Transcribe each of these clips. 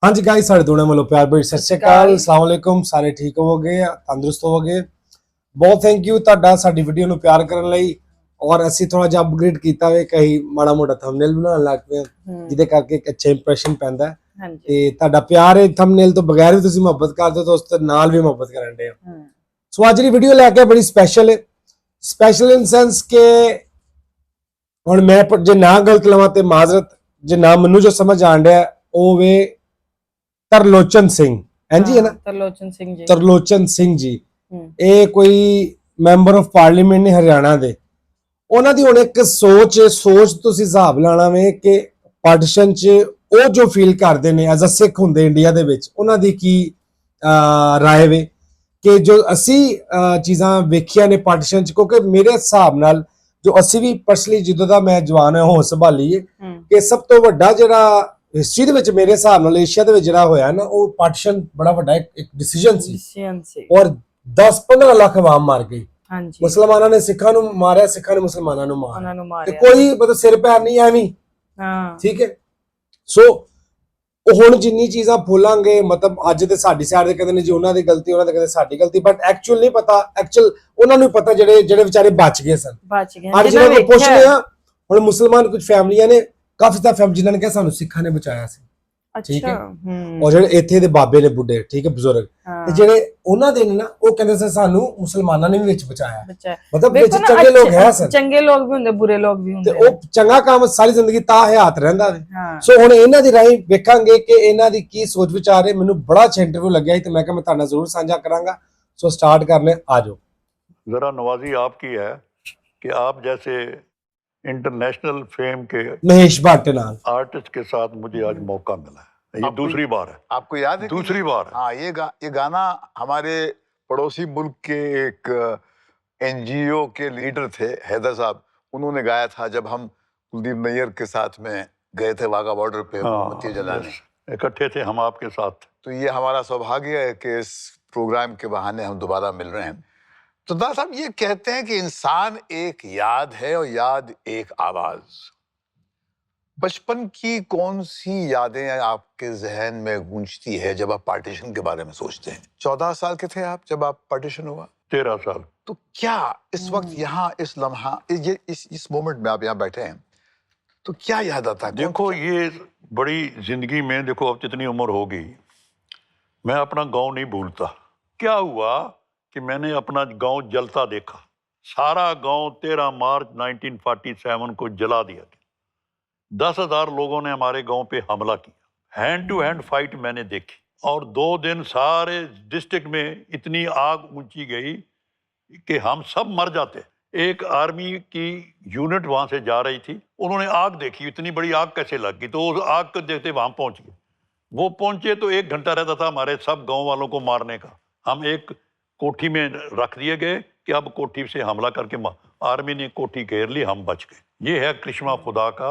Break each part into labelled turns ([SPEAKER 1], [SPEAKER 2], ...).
[SPEAKER 1] हाँ जी गाइस साढ़े दोनों वालों प्यार भरी सत श्री अकाल अस्सलाम वालेकुम ਸਾਰੇ ਠੀਕ ਹੋਵੋਗੇ ਤੰਦਰੁਸਤ ਹੋਵੋਗੇ ਬਹੁਤ ਥੈਂਕ ਯੂ ਤੁਹਾਡਾ ਸਾਡੀ ਵੀਡੀਓ ਨੂੰ ਪਿਆਰ ਕਰਨ ਲਈ ਔਰ ਅਸੀਂ ਥੋੜਾ ਜਿਹਾ ਅਪਗ੍ਰੇਡ ਕੀਤਾ ਵੇ ਕਈ ਮਾੜਾ ਮੋਟਾ ਥੰਬਨੇਲ ਬਣਾਉਣ ਲੱਗ ਪਏ ਜਿਹਦੇ ਕਰਕੇ ਇੱਕ ਅੱਛਾ ਇੰਪ੍ਰੈਸ਼ਨ ਪੈਂਦਾ ਹੈ ਤੇ ਤੁਹਾਡਾ ਪਿਆਰ ਹੈ ਥੰਬਨੇਲ ਤੋਂ ਬਗੈਰ ਵੀ ਤੁਸੀਂ ਮੁਹੱਬਤ ਕਰਦੇ ਹੋ ਤਾਂ ਉਸ ਦੇ ਨਾਲ ਵੀ ਮੁਹੱਬਤ ਕਰਨ ਦੇ ਹੋ ਸੋ ਅੱਜ ਦੀ ਵੀਡੀਓ ਲੈ ਕੇ ਬੜੀ ਸਪੈਸ਼ਲ ਹੈ ਸਪੈਸ਼ਲ ਇਨ ਸੈਂਸ ਕਿ ਹੁਣ ਮੈਂ ਜੇ ਨਾ ਗਲਤ ਲਵਾਂ ਤੇ ਮਾਜ਼ਰਤ ਜੇ ਨਾ ਮੈਨੂੰ ਜੋ ਸਮਝ ਆਣ ਰਿਹਾ ਉਹ ਵੇ ਤਰਲੋਚਨ ਸਿੰਘ ਹਾਂਜੀ ਹੈ ਨਾ ਤਰਲੋਚਨ ਸਿੰਘ ਜੀ ਇਹ ਕੋਈ ਮੈਂਬਰ ਆਫ ਪਾਰਲੀਮੈਂਟ ਨੇ ਹਰਿਆਣਾ ਦੇ ਉਹਨਾਂ ਦੀ ਹੁਣ ਇੱਕ ਸੋਚ ਤੁਸੀਂ ਹਿਸਾਬ ਲਾਣਾ ਵੇ ਕਿ ਪਾਰਟੀਸ਼ਨ 'ਚ ਉਹ ਜੋ ਫੀਲ ਕਰਦੇ ਨੇ ਐਜ਼ ਅ ਸਿੱਖ ਹੁੰਦੇ ਇੰਡੀਆ ਦੇ ਵਿੱਚ ਉਹਨਾਂ ਦੀ ਕੀ ਰਾਏ ਵੇ ਕਿ ਜੋ ਅਸੀਂ ਚੀਜ਼ਾਂ ਵੇਖੀਆਂ ਨੇ ਪਾਰਟੀਸ਼ਨ 'ਚ ਕਿਉਂਕਿ ਮੇਰੇ ਹਿਸਾਬ ਨਾਲ ਜੋ ਅਸੀਂ ਵੀ ਪਰਸਨਲੀ ਜਦੋਂ ਦਾ ਮੈਂ ਜਵਾਨ ਹੈ ਹੋਸ਼ ਸੰਭਾਲੀਏ ਕਿ ਸਭ ਤੋਂ ਵੱਡਾ ਜਿਹੜਾ हिस्ट्री ਦੇ ਵਿੱਚ ਮੇਰੇ ਹਿਸਾਬ ਨਾਲ ਏਸ਼ੀਆ ਦੇ ਵਿੱਚ ਜਿਹੜਾ ਹੋਇਆ ਨਾ ਉਹ ਪਾਰਟੀਸ਼ਨ ਬੜਾ ਵੱਡਾ ਇੱਕ ਡਿਸੀਜਨ ਸੀ ਔਰ 10-15 ਲੱਖ ਆਵਾਮ ਮਰ ਗਈ ਹਾਂਜੀ ਮੁਸਲਮਾਨਾਂ ਨੇ ਸਿੱਖਾਂ ਨੂੰ ਮਾਰਿਆ ਸਿੱਖਾਂ ਨੇ ਮੁਸਲਮਾਨਾਂ ਨੂੰ ਮਾਰਿਆ ਤੇ ਕੋਈ ਮਤਲਬ ਸਿਰ ਪੈਰ ਨਹੀਂ ਐਵੇਂ ਹਾਂ ਠੀਕ ਹੈ ਸੋ ਹੁਣ ਜਿੰਨੀ ਚੀਜ਼ਾਂ ਫੋਲਾਂਗੇ ਮਤਲਬ ਅੱਜ ਤੇ ਸਾਡੀ ਸਾਈਡ ਦੇ ਕਹਿੰਦੇ ਨੇ ਜੀ ਉਹਨਾਂ ਦੀ ਗਲਤੀ ਉਹਨਾਂ ਦੇ ਕਹਿੰਦੇ ਸਾਡੀ ਗਲਤੀ ਬਟ ਐਕਚੁਅਲ ਨਹੀਂ ਪਤਾ ਐਕਚੁਅਲ ਉਹਨਾਂ ਨੂੰ ਪਤਾ ਜਿਹੜੇ ਵਿਚਾਰੇ ਬਚ ਗਏ ਸਨ ਅੱਜ ਜਿਹੜਾ ਕੋਈ ਪੁੱਛਦੇ ਆ ਹੁਣ ਮੁਸਲਮਾਨ ਕੁਝ ਫੈਮਲੀਆਂ ਨੇ ਕਾਫੀ ਤਾਂ ਫੈਮਿਲੀ ਜਿਨ੍ਹਾਂ ਨੇ ਕਿਹਾ ਸਾਨੂੰ ਸਿੱਖਾਂ ਨੇ ਬਚਾਇਆ ਸੀ ਠੀਕ ਹੈ ਔਰ ਜਿਹੜੇ ਇੱਥੇ ਦੇ ਬਾਬੇ ਨੇ ਬੁੱਢੇ ਠੀਕ ਹੈ ਬਜ਼ੁਰਗ ਤੇ ਜਿਹੜੇ ਉਹਨਾਂ ਦੇ ਨੇ ਨਾ ਉਹ ਕਹਿੰਦੇ ਸੀ ਸਾਨੂੰ ਮੁਸਲਮਾਨਾਂ ਨੇ ਵੀ ਵਿੱਚ ਬਚਾਇਆ ਮਤਲਬ ਵਿੱਚ ਚੰਗੇ ਲੋਕ ਹੈ ਸਨ ਚੰਗੇ ਲੋਕ ਵੀ ਹੁੰਦੇ ਬੁਰੇ ਲੋਕ ਵੀ ਹੁੰਦੇ ਤੇ ਉਹ ਚੰਗਾ ਕੰਮ ਸਾਰੀ ਜ਼ਿੰਦਗੀ ਤਾਂ ਹਯਾਤ ਰਹਿੰਦਾ ਸੋ ਹੁਣ ਇਹਨਾਂ ਦੀ ਰਾਹੀਂ ਵੇਖਾਂਗੇ ਕਿ ਇਹਨਾਂ ਦੀ ਕੀ ਸੋਚ ਵਿਚਾਰ ਹੈ ਮੈਨੂੰ ਬੜਾ ਅੱਛਾ ਇੰਟਰਵਿਊ ਲੱਗਿਆ ਤੇ ਮੈਂ ਕਿਹਾ ਮੈਂ ਤੁਹਾਡੇ ਨਾਲ ਜ਼ਰੂਰ ਸਾਂਝਾ ਕਰਾਂਗਾ ਸੋ ਸਟਾर्ट करने आ जाओ
[SPEAKER 2] जरा नवाजी आपकी है कि आप जैसे इंटरनेशनल फेम के
[SPEAKER 1] महेश भट्ट नाम
[SPEAKER 2] आर्टिस्ट के साथ मुझे आज मौका मिला है ये दूसरी बार है
[SPEAKER 3] आपको याद है
[SPEAKER 2] दूसरी बार
[SPEAKER 3] हाँ ये गाना हमारे पड़ोसी मुल्क के एक एनजीओ के लीडर थे हैदर साहब उन्होंने गाया था जब हम कुलदीप नैयर के साथ में गए थे वाघा बॉर्डर पे मोमबत्ती जलाने
[SPEAKER 2] इकट्ठे थे हम आपके साथ
[SPEAKER 3] तो ये हमारा सौभाग्य है कि इस प्रोग्राम के बहाने हम दोबारा मिल रहे हैं तो दादा साहब ये कहते हैं कि इंसान एक याद है और याद एक आवाज बचपन की कौन सी यादें आपके जहन में गूंजती है जब आप पार्टीशन के बारे में सोचते हैं 14 साल के थे आप जब आप पार्टीशन हुआ
[SPEAKER 2] 13 साल
[SPEAKER 3] तो क्या इस वक्त यहाँ इस लम्हा इस मोमेंट में आप यहाँ बैठे हैं तो क्या याद आता है
[SPEAKER 2] देखो ये बड़ी जिंदगी में देखो अब जितनी उम्र होगी मैं अपना गांव नहीं भूलता क्या हुआ कि मैंने अपना गांव जलता देखा सारा गांव 13 मार्च 1947 को जला दिया गया 10,000 लोगों ने हमारे गांव पे हमला किया हैंड टू हैंड फाइट मैंने देखी और 2 दिन सारे डिस्ट्रिक्ट में इतनी आग ऊंची गई कि हम सब मर जाते एक आर्मी की यूनिट वहां से जा रही थी उन्होंने आग देखी इतनी बड़ी आग कैसे लग गई तो उस आग को देखते वहां पहुंच गए वो पहुंचे तो 1 घंटा रहता था हमारे सब गाँव वालों को मारने का हम एक कोठी में रख दिए गए कि अब कोठी से हमला करके आर्मी ने कोठी घेर ली हम बच गए ये है करिश्मा खुदा का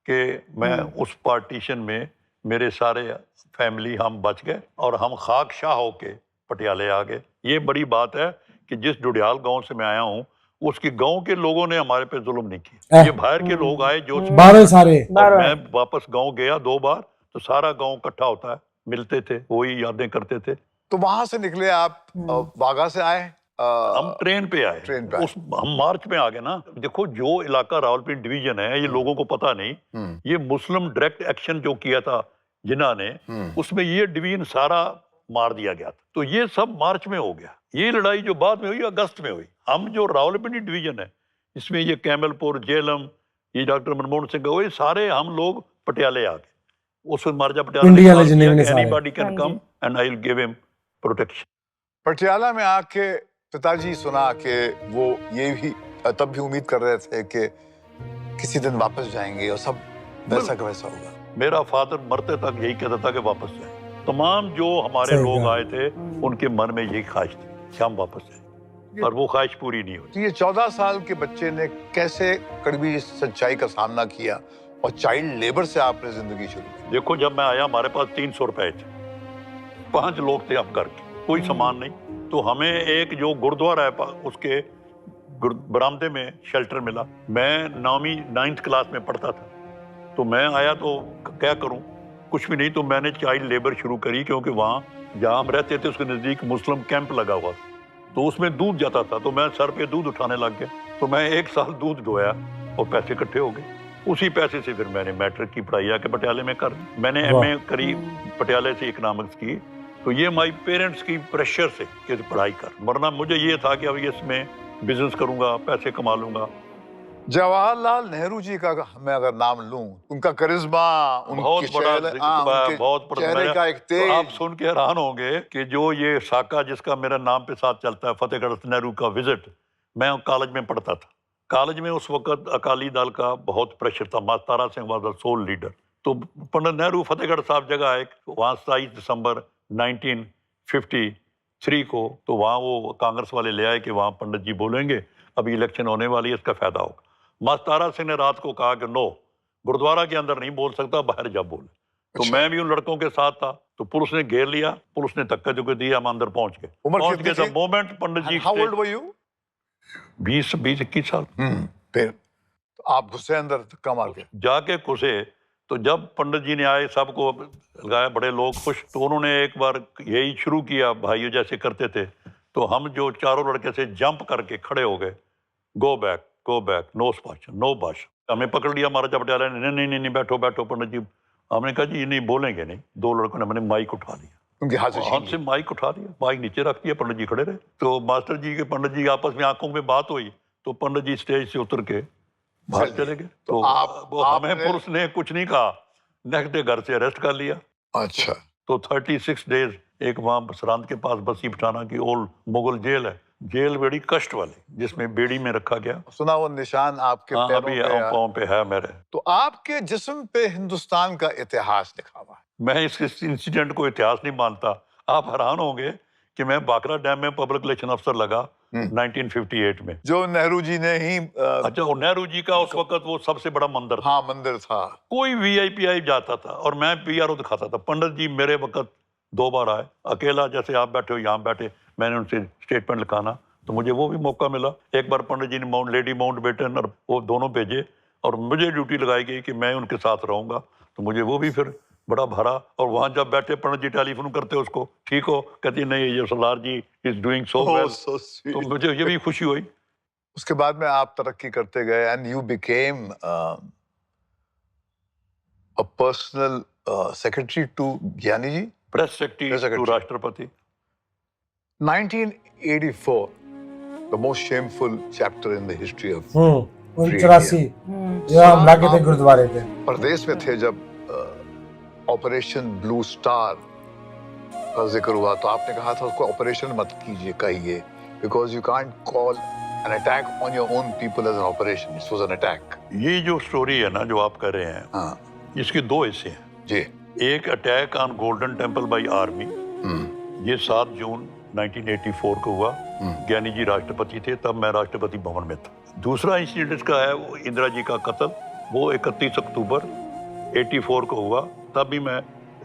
[SPEAKER 2] कि मैं उस पार्टीशन में मेरे सारे फैमिली हम बच गए और हम खाकशाह होके पटियाले आ गए ये बड़ी बात है कि जिस डुडियाल गांव से मैं आया हूँ उसके गांव के लोगों ने हमारे पे जुल्म नहीं किया ये बाहर के लोग आए जो
[SPEAKER 1] सारे
[SPEAKER 2] मैं वापस गाँव गया 2 बार तो सारा गाँव इकट्ठा होता है मिलते थे वही यादें करते थे
[SPEAKER 3] तो वहां से निकले आप बागा से आए
[SPEAKER 2] हम ट्रेन पे आए हम मार्च में आ गए ना देखो जो इलाका रावलपिंडी डिवीजन है ये लोगों को पता नहीं ये मुस्लिम डायरेक्ट एक्शन जो किया था जिन्ना ने उसमें ये डिवीजन सारा मार दिया गया था तो ये सब मार्च में हो गया ये लड़ाई जो बाद में हुई अगस्त में हुई हम जो रावलपिंडी डिवीजन है इसमें ये कैमलपुर जेलम ये डॉक्टर मनमोहन सिंह ये सारे हम लोग पटियाले आ गए उसमें मार्जा Patiala anybody can come and I will give him protection
[SPEAKER 3] Patiala में आके पिताजी सुना कि वो ये भी तब भी उम्मीद कर रहे थे कि किसी दिन वापस जाएंगे और सब वैसा का वैसा होगा
[SPEAKER 2] मेरा फादर मरते तक यही कहता था कि वापस जाए तमाम जो हमारे लोग आए थे उनके मन में यही ख्वाहिश थी कि हम वापस जाए और वो ख्वाहिश पूरी नहीं हुई
[SPEAKER 3] तो ये 14 साल के बच्चे ने कैसे कड़वी सच्चाई का सामना किया और चाइल्ड लेबर से आपने जिंदगी शुरू की
[SPEAKER 2] देखो जब मैं आया हमारे पास 300 रुपए थे 5 लोग थे हम घर के कोई सामान नहीं तो हमें एक जो गुरुद्वारा है उसके बरामदे में शेल्टर मिला मैं 9वीं 9th क्लास में पढ़ता था तो मैं आया तो क्या करूं कुछ भी नहीं, तो मैंने चाइल्ड लेबर शुरू करी, क्योंकि वहाँ जहाँ हम रहते थे उसके नज़दीक मुस्लिम कैंप लगा हुआ था, तो उसमें दूध जाता था, तो मैं सर पे दूध उठाने लग गया। तो मैं 1 साल दूध ढोया और पैसे इकट्ठे हो गए। उसी पैसे से फिर मैंने मैट्रिक की पढ़ाई आके पटियाले में कर ली। मैंने एमए करी पटियाले से इकोनॉमिक्स की। तो ये माई पेरेंट्स की प्रेशर से कि पढ़ाई कर, वरना मुझे ये था कि अब इसमें बिजनेस करूंगा, पैसे कमा लूंगा।
[SPEAKER 3] जवाहरलाल नेहरू जी का मैं अगर नाम लूं, उनका करिश्मा,
[SPEAKER 2] बहुत
[SPEAKER 3] उनकी
[SPEAKER 2] बड़ा
[SPEAKER 3] उनके
[SPEAKER 2] बहुत
[SPEAKER 3] चेहरे का एक तेज।
[SPEAKER 2] तो आप सुन के हैरान होंगे कि जो ये साका जिसका मेरा नाम पे साथ चलता है, फतेहगढ़ नेहरू का विजिट, मैं कॉलेज में पढ़ता था। कॉलेज में उस वक्त अकाली दल का बहुत प्रेशर था, Master Tara Singh was the sole leader. तो पंडित नेहरू फतेहगढ़ साहब जगह एक वहाँ 27 दिसंबर 1953 को, तो वहाँ वो कांग्रेस वाले ले आए कि वहाँ पंडित जी बोलेंगे अभी इलेक्शन होने वाली है, इसका फायदा होगा। मास्तारा सिंह ने रात को कहा कि नो, गुरुद्वारा के अंदर नहीं बोल सकता, बाहर जा बोले। तो
[SPEAKER 3] अच्छा।
[SPEAKER 2] मैं भी उन लड़कों के साथ था, तो पुलिस ने घेर लिया, पुलिस ने धक्के धुक्के दिए, हम अंदर पहुंच गए।
[SPEAKER 3] उम्र
[SPEAKER 2] पहुंच
[SPEAKER 3] कितनी
[SPEAKER 2] गए
[SPEAKER 3] थी?
[SPEAKER 2] The moment Pandit ji
[SPEAKER 3] how old were you?
[SPEAKER 2] 20-21 साल।
[SPEAKER 3] फिर तो आप घुसे अंदर, धक्का मार के?
[SPEAKER 2] जाके घुसे, तो जब पंडित जी ने आए, सबको लगाया, बड़े लोग खुश। तो उन्होंने एक बार यही शुरू किया, भाइयों जैसे करते थे। तो हम जो चारों लड़के से जंप करके खड़े हो गए, गो बैक, नो भाषण, नो भाषण। हमें पकड़ लिया महाराजा पटियाला ने, नहीं, बैठो पंडित जी। हमने कहा जी ये नहीं बोलेंगे नहीं। 2 लड़कों ने मैंने माइक उठा लिया,
[SPEAKER 3] उनके हाथ से छीन
[SPEAKER 2] हाथ से माइक उठा लिया, माइक नीचे रख दिया, पंडित जी खड़े रहे। तो मास्टर जी के पंडित जी आपस में आंखों में बात हुई, तो पंडित जी स्टेज से उतर के बाहर चले गए। तो हमें पुलिस ने कुछ नहीं कहा, नेक्स्ट डे घर से अरेस्ट कर लिया।
[SPEAKER 3] अच्छा।
[SPEAKER 2] तो 36 डेज एक वहाँ सरांत के पास बसी पठाना की ओल्ड मुगल जेल है, जेल बड़ी कष्ट वाली, जिसमें बेड़ी में रखा गया।
[SPEAKER 3] सुना वो निशान आपके
[SPEAKER 2] हाँ,
[SPEAKER 3] पैरों
[SPEAKER 2] अभी
[SPEAKER 3] पे
[SPEAKER 2] पाँव पे है मेरे।
[SPEAKER 3] तो आपके जिस्म पे हिंदुस्तान का इतिहास लिखा हुआ है।
[SPEAKER 2] मैं इस इंसिडेंट को इतिहास नहीं मानता। आप हैरान होंगे कि मैं बाकरा डैम में पब्लिक रिलेशन अफसर लगा 1958 में,
[SPEAKER 3] जो नेहरू जी ने ही
[SPEAKER 2] अच्छा, और नेहरू जी का उस वक्त वो सबसे बड़ा मंदिर था।
[SPEAKER 3] हाँ, मंदिर था।
[SPEAKER 2] कोई वीआईपी आई जाता था और मैं पीआरओ दिखाता था। पंडित जी मेरे वक्त 2 बार आए, अकेला, जैसे आप बैठे हो यहाँ बैठे, मैंने उनसे स्टेटमेंट लिखाना, तो मुझे वो भी मौका मिला। एक बार पंडित जी ने लेडी माउंटबेटन और वो दोनों भेजे, और मुझे ड्यूटी लगाई गई कि मैं उनके साथ रहूंगा, तो मुझे वो भी फिर बड़ा भरा। और वहां जब बैठे, पंडित जी टेलीफोन करते उसको, ठीक हो, कहती नहीं, ये सरदार जी इज डूइंग सो वेल। तो मुझे ये भी खुशी हुई।
[SPEAKER 3] उसके बाद में आप तरक्की करते गए and you became a personal secretary to Giani ji,
[SPEAKER 2] press secretary to राष्ट्रपति।
[SPEAKER 3] 1984, the most shameful chapter in the history of
[SPEAKER 1] 84 जो हम लाके थे गुरुद्वारे पे।
[SPEAKER 3] प्रदेश में थे जब ऑपरेशन ब्लू स्टार का जिक्र हुआ, तो आपने कहा था उसको ऑपरेशन मत कीजिए, कहिए, because you can't call an attack on your own people as an operation, it was an attack.
[SPEAKER 2] ये जो स्टोरी है ना जो आप कर रहे हैं,
[SPEAKER 3] हाँ
[SPEAKER 2] इसके 2 हिस्से हैं
[SPEAKER 3] जी।
[SPEAKER 2] एक attack on Golden Temple by army, ये 7 जून 1984 को हुआ। ज्ञानी जी राष्ट्रपति थे, तब मैं राष्ट्रपति भवन में था। दूसरा इंसिडेंट इसका है वो इंदिरा जी का कत्ल, वो 31 अक्टूबर 84 को हुआ। तब भी मैं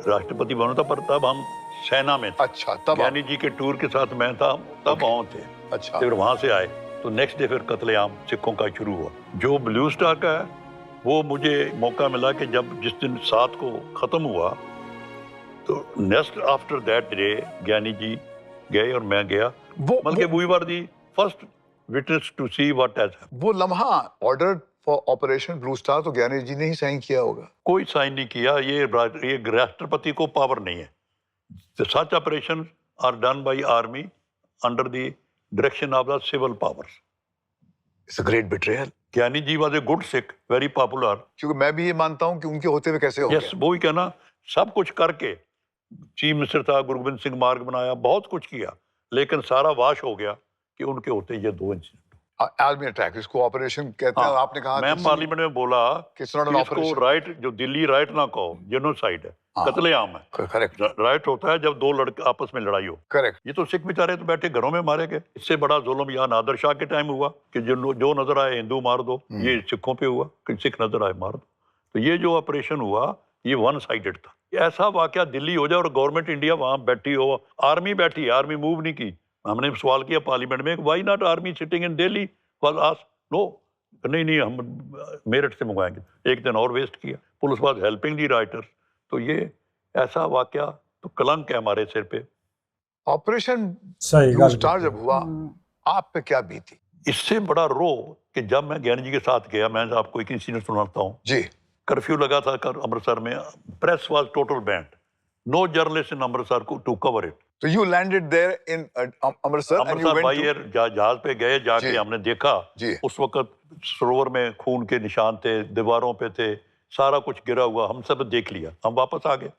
[SPEAKER 2] राष्ट्रपति भवन था, पर तब हम सेना में थे।
[SPEAKER 3] अच्छा, तब
[SPEAKER 2] ज्ञानी जी के टूर के साथ मैं था, तब वहाँ थे।
[SPEAKER 3] अच्छा,
[SPEAKER 2] फिर वहां से आए, तो नेक्स्ट डे फिर कत्लेआम सिखों का शुरू हुआ। जो ब्लू स्टार का है, वो मुझे मौका मिला कि जब जिस दिन 7 को खत्म हुआ, तो नेक्स्ट आफ्टर दैट डे ज्ञानी जी गए और मैं गया, बल्कि we were the first witness to see what has happened.
[SPEAKER 3] वो लम्हा order for Operation Blue Star तो ज्ञानी जी ने ही साइन किया होगा।
[SPEAKER 2] कोई साइन नहीं किया, ये राष्ट्रपति को पावर नहीं है। Such operation are done by army under the direction of the civil powers.
[SPEAKER 3] It's a great betrayal.
[SPEAKER 2] Giani ji was a good Sikh, very popular.
[SPEAKER 3] क्योंकि मैं भी ये मानता हूं कि उनके होते हुए कैसे हो
[SPEAKER 2] यस, वो ही कहना, सब कुछ करके चीफ मिनिस्टर था, गुरु गोबिंद सिंह मार्ग बनाया, बहुत कुछ किया, लेकिन सारा वाश हो गया कि उनके होते ये 2 इंसिडेंट।
[SPEAKER 3] आर्मी अटैक, इसको ऑपरेशन कहते हैं।
[SPEAKER 2] हाँ,
[SPEAKER 3] आपने कहा
[SPEAKER 2] मैं पार्लियामेंट में बोला
[SPEAKER 3] कि it's not an
[SPEAKER 2] कि इसको
[SPEAKER 3] operation।
[SPEAKER 2] राइट, जो दिल्ली राइट ना कहो, जेनोसाइड है,
[SPEAKER 3] हाँ।
[SPEAKER 2] कत्लेआम है।
[SPEAKER 3] करेक्ट,
[SPEAKER 2] राइट होता है जब 2 लड़के आपस में लड़ाई हो।
[SPEAKER 3] करेक्ट।
[SPEAKER 2] ये तो सिख बेचारे तो बैठे घरों में मारे गए। इससे बड़ा जुल्म यहाँ नादर शाह के टाइम हुआ कि जो नजर आए हिंदू मार दो, ये सिखों पे हुआ कि सिख नजर आए मार दो। तो ये जो ऑपरेशन हुआ, ये 1 साइडेड था। ऐसा वाकया दिल्ली हो जाए और गवर्नमेंट इंडिया वहां बैठी हो, आर्मी बैठी, आर्मी मूव नहीं की। हमने सवाल किया पार्लियामेंट में, why not army sitting in Delhi, was asked, no, नहीं हम मेरठ से मंगवाएंगे। एक दिन और वेस्ट किया। Police was helping the writers. तो ये ऐसा वाकया तो कलंक है हमारे सिर पे।
[SPEAKER 3] ऑपरेशन
[SPEAKER 1] सही
[SPEAKER 3] ब्लू
[SPEAKER 1] गल
[SPEAKER 3] स्टार जब हुआ,
[SPEAKER 4] हम्म,
[SPEAKER 3] आप पे क्या बीती?
[SPEAKER 2] इससे बड़ा रो कि जब मैं ज्ञानी जी के साथ गया, मैं आपको एक इंसिडेंट सुनाता हूँ।
[SPEAKER 3] जी,
[SPEAKER 2] कर्फ्यू लगा था अमृतसर में, press was total banned, no journalist in Amritsar to cover it.
[SPEAKER 3] तो you landed there in Amritsar and you
[SPEAKER 2] Amritsar
[SPEAKER 3] went
[SPEAKER 2] by
[SPEAKER 3] to.
[SPEAKER 2] Air जहाज पे गए, जाके
[SPEAKER 3] जी।
[SPEAKER 2] हमने देखा।
[SPEAKER 3] जी।
[SPEAKER 2] उस वक्त सरोवर में खून के निशान थे, दीवारों पे थे, सारा कुछ गिरा हुआ, हम सब देख लिया। हम वापस आ गए।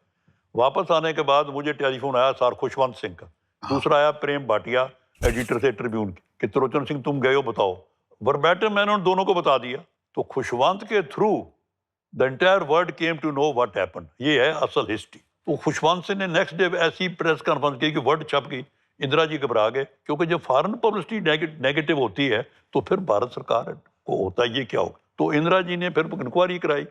[SPEAKER 2] वापस आने के बाद मुझे टेलीफोन आया सर खुशवंत सिंह का, दूसरा आया प्रेम भाटिया एडिटर थे ट्रिब्यून के, कि त्रिलोचन सिंह तुम गए हो, बताओ। वर्बैटिम मैंने उन दोनों को बता दिया। तो खुशवंत के through the entire world came to know what happened. ये है असल हिस्ट्री। तो खुशवंत सिंह ने नेक्स्ट डे ऐसी प्रेस कॉन्फ्रेंस की कि वर्ड छप गई। इंदिरा जी घबरा गए, क्योंकि जब फॉरेन पब्लिसिटी नेगेटिव होती है तो फिर भारत सरकार को होता है ये क्या होगा। तो इंदिरा जी ने फिर इंक्वायरी कराई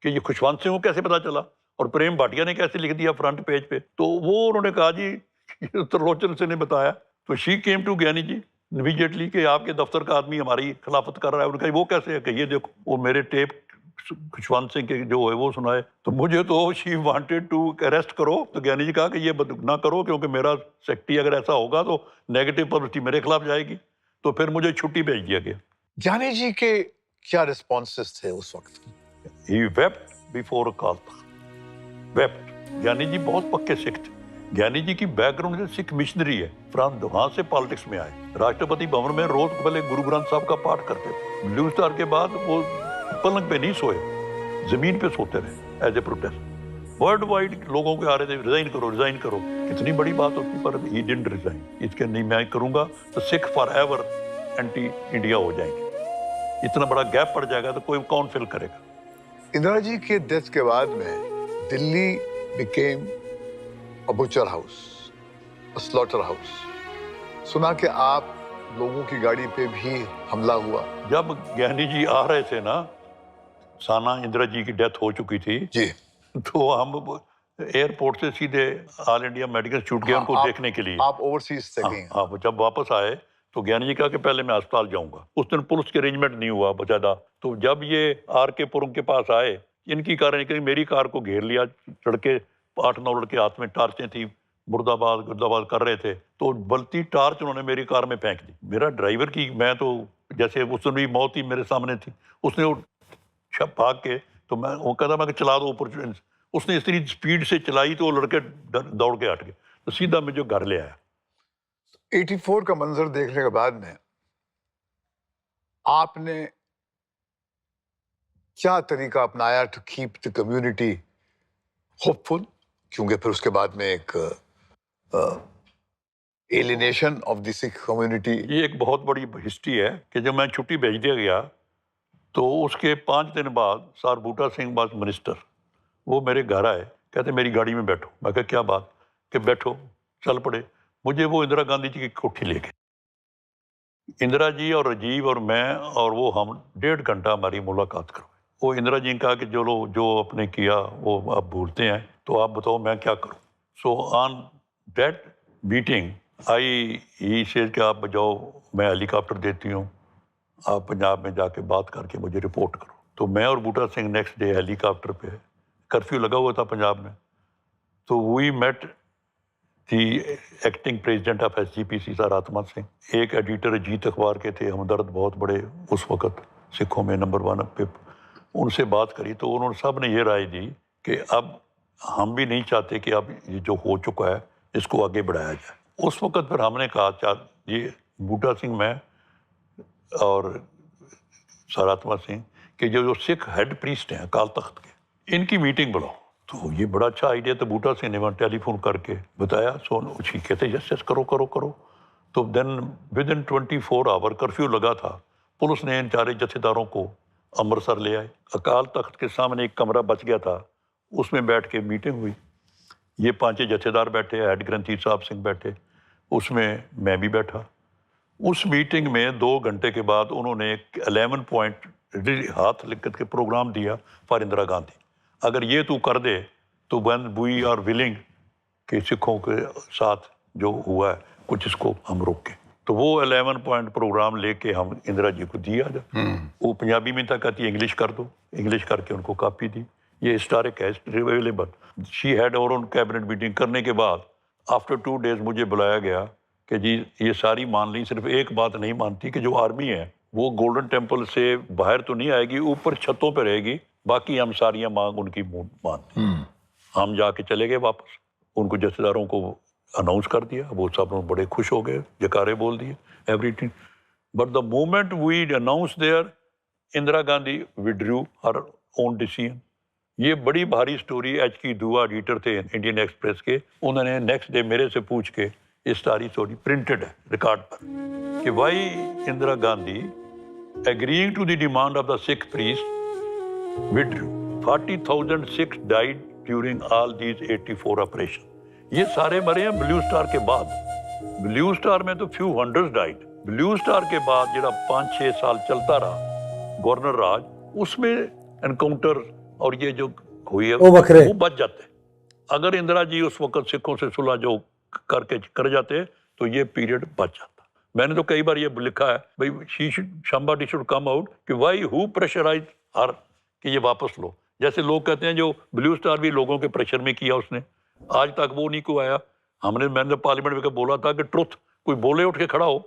[SPEAKER 2] कि ये खुशवंत सिंह को कैसे पता चला और प्रेम भाटिया ने कैसे लिख दिया फ्रंट पेज पे। तो वो उन्होंने कहा जी ये त्रिलोचन सिंह ने बताया। तो she came to Giani ji immediately कि आपके दफ्तर का आदमी हमारी खिलाफत कर रहा है। उन्होंने कहा वो कैसे है कि ये देखो, वो मेरे टेप खुशवंत सिंह के जो है वो सुनाए। तो मुझे तो शी वांटेड टू अरेस्ट करो। तो ज्ञानी जी कहा कि ये ना करो, क्योंकि मेरा सेक्रेटरी अगर ऐसा होगा तो नेगेटिव पब्लिसिटी मेरे खिलाफ जाएगी। तो फिर मुझे छुट्टी भेज दिया गया।
[SPEAKER 3] ज्ञानी जी के क्या रिस्पॉन्सेस थे उस वक्त?
[SPEAKER 2] ही wept before Akal Takht, wept. ज्ञानी जी बहुत पक्के सिख थे। ज्ञानी जी की बैकग्राउंड से सिख मिशनरी है, फ्रांस वहां से पॉलिटिक्स में आए। राष्ट्रपति भवन में रोज पहले गुरु ग्रंथ साहब का पाठ करते थे। ब्लू स्टार के बाद वो पलंग पे नहीं सोए, जमीन पे सोते रहे as a protest. World wide लोगों के आ रहे थे रिजाइन करो रिजाइन करो। कितनी बड़ी बात होती, पर ही डिडंट रिजाइन। इसके नहीं मैं करूंगा तो Sikh for ever anti India हो जाएंगे। इतना बड़ा गैप पड़ जाएगा तो कोई कौन फिल करेगा।
[SPEAKER 3] इंदिरा जी के डेथ के बाद में Delhi became a butcher house, a slaughter house. सुना कि आप लोगों की गाड़ी पे भी हमला हुआ।
[SPEAKER 2] जब ज्ञानी जी आ रहे थे ना, साना इंदिरा जी की डेथ हो चुकी थी,
[SPEAKER 3] जी।
[SPEAKER 2] तो हम एयरपोर्ट से सीधे ऑल इंडिया मेडिकल इंस्टीट्यूट गए उनको देखने के लिए।
[SPEAKER 3] आप ओवरसीज से
[SPEAKER 2] हाँ,
[SPEAKER 3] गए।
[SPEAKER 2] हाँ, जब वापस आए तो ज्ञानी जी कहा कि पहले मैं अस्पताल जाऊंगा। उस दिन पुलिस के अरेंजमेंट नहीं हुआ बकायदा। तो जब ये आर के पुरम के पास आए, इनकी कार निकली, मेरी कार को घेर लिया। लड़के 8-9 लड़के हाथ में टार्चें थी, मुर्दाबाद गुर्दाबाद कर रहे थे। तो बलती टार्च उन्होंने मेरी कार में फेंक दी। मेरा ड्राइवर की, मैं तो जैसे उस दिन भी मौत ही मेरे सामने थी। उसने वो छप भाग के, तो मैं वो कहता मैं कि चला दो ऊपर। उसने इतनी स्पीड से चलाई तो वो लड़के दौड़ के हट गए। तो सीधा मुझे घर ले आया।
[SPEAKER 3] 84 का मंजर देखने के बाद में आपने क्या तरीका अपनाया to keep the community hopeful? क्योंकि फिर उसके बाद में एक alienation of the Sikh community.
[SPEAKER 2] ये एक बहुत बड़ी हिस्ट्री है कि जब मैं छुट्टी भेज दिया गया तो उसके 5 दिन बाद sir Buta Singh was minister, वो मेरे घर आए, कहते मेरी गाड़ी में बैठो। मैं कहा क्या बात? कि बैठो, चल पड़े। मुझे वो इंदिरा गांधी जी की कोठी ले गए। इंदिरा जी और राजीव और मैं और वो हम 1.5 घंटा हमारी मुलाकात करवाई। वो इंदिरा जी ने कहा कि जो आपने किया वो आप भूलते हैं, तो आप बताओ मैं क्या करूं। So on that meeting I he says कि आप जाओ, मैं हेलीकॉप्टर देती हूँ, आप पंजाब में जाके बात करके मुझे रिपोर्ट करो। तो मैं और Buta Singh next day helicopter पे, कर्फ्यू लगा हुआ था पंजाब में, तो we met the acting president of SGPC sir Atma Singh, एक एडिटर अजीत अखबार के थे, हमदर्द बहुत बड़े उस वक्त सिखों में नंबर 1 पे। उनसे बात करी तो उन्होंने सब ने ये राय दी कि अब हम भी नहीं चाहते कि अब ये जो हो चुका है इसको आगे बढ़ाया जाए। उस वक्त फिर हमने कहा ये बूटा सिंह, मैं और सर आत्मा सिंह कि जो सिख हेड प्रीस्ट हैं अकाल तख्त के, इनकी मीटिंग बुलाओ। तो ये बड़ा अच्छा आइडिया। तो बूटा सिंह ने वहाँ टेलीफोन करके बताया। सो उसी कहते यस यस करो करो करो। तो then within 24 hour curfew लगा था, पुलिस ने इन 4 जत्थेदारों को अमृतसर ले आए। अकाल तख्त के सामने एक कमरा बच गया था, उसमें बैठ के मीटिंग हुई। ये 5 जत्थेदार बैठे, हेड ग्रंथी साहब सिंह बैठे, उसमें मैं भी बैठा। उस मीटिंग में 2 घंटे के बाद उन्होंने एक 11 पॉइंट हाथ लिख के प्रोग्राम दिया फॉर इंदिरा गांधी। अगर ये तू कर दे तो वन वी आर विलिंग कि सिखों के साथ जो हुआ है कुछ इसको हम रोकें। तो वो 11 पॉइंट प्रोग्राम लेके हम इंदिरा जी को दिया। वो पंजाबी में था, कहती इंग्लिश कर दो। इंग्लिश करके उनको कॉपी दी। ये हिस्टोरिक है, अवेलेबल। शी हैड और ओन कैबिनेट मीटिंग करने के बाद आफ्टर 2 डेज मुझे बुलाया गया कि जी ये सारी मान ली, सिर्फ एक बात नहीं मानती कि जो आर्मी है वो गोल्डन टेम्पल से बाहर तो नहीं आएगी, ऊपर छतों पे रहेगी, बाकी हम सारियां मांग उनकी मानते हैं। हम जाके चले गए वापस, उनको जथेदारों को अनाउंस कर दिया, वो सब लोग बड़े खुश हो गए, जयकारे बोल दिए, everything. But the moment we announce there, Indira Gandhi withdrew her own decision. ये बड़ी भारी स्टोरी, एच की दुआ एडिटर थे इंडियन एक्सप्रेस के, उन्होंने नेक्स्ट डे मेरे से पूछ के ये सारी स्टोरी प्रिंटेड है रिकॉर्ड पर कि why Indira Gandhi agreeing to the demand of the Sikh priest withdrew 40,000 Sikhs died during all these 84 operation. ये सारे मरे हैं ब्लू स्टार के बाद। ब्लू स्टार में तो few hundreds died. Blue star के बाद जो 5-6 साल चलता रहा गवर्नर राज, उसमें एनकाउंटर और ये जो हुई है
[SPEAKER 1] वो
[SPEAKER 2] बच जाते। अगर इंदिरा जी उस वक्त सिखों से सुलह जो करके कर जाते तो ये पीरियड बच जाता। मैंने तो कई बार ये लिखा है भाई somebody should come out कि why who pressurized her कि ये वापस लो। जैसे लोग कहते हैं जो ब्लू स्टार भी लोगों के प्रेशर में किया उसने, आज तक वो नहीं को आया। मैंने पार्लियामेंट में बोला था कि ट्रुथ कोई बोले उठ के खड़ा हो,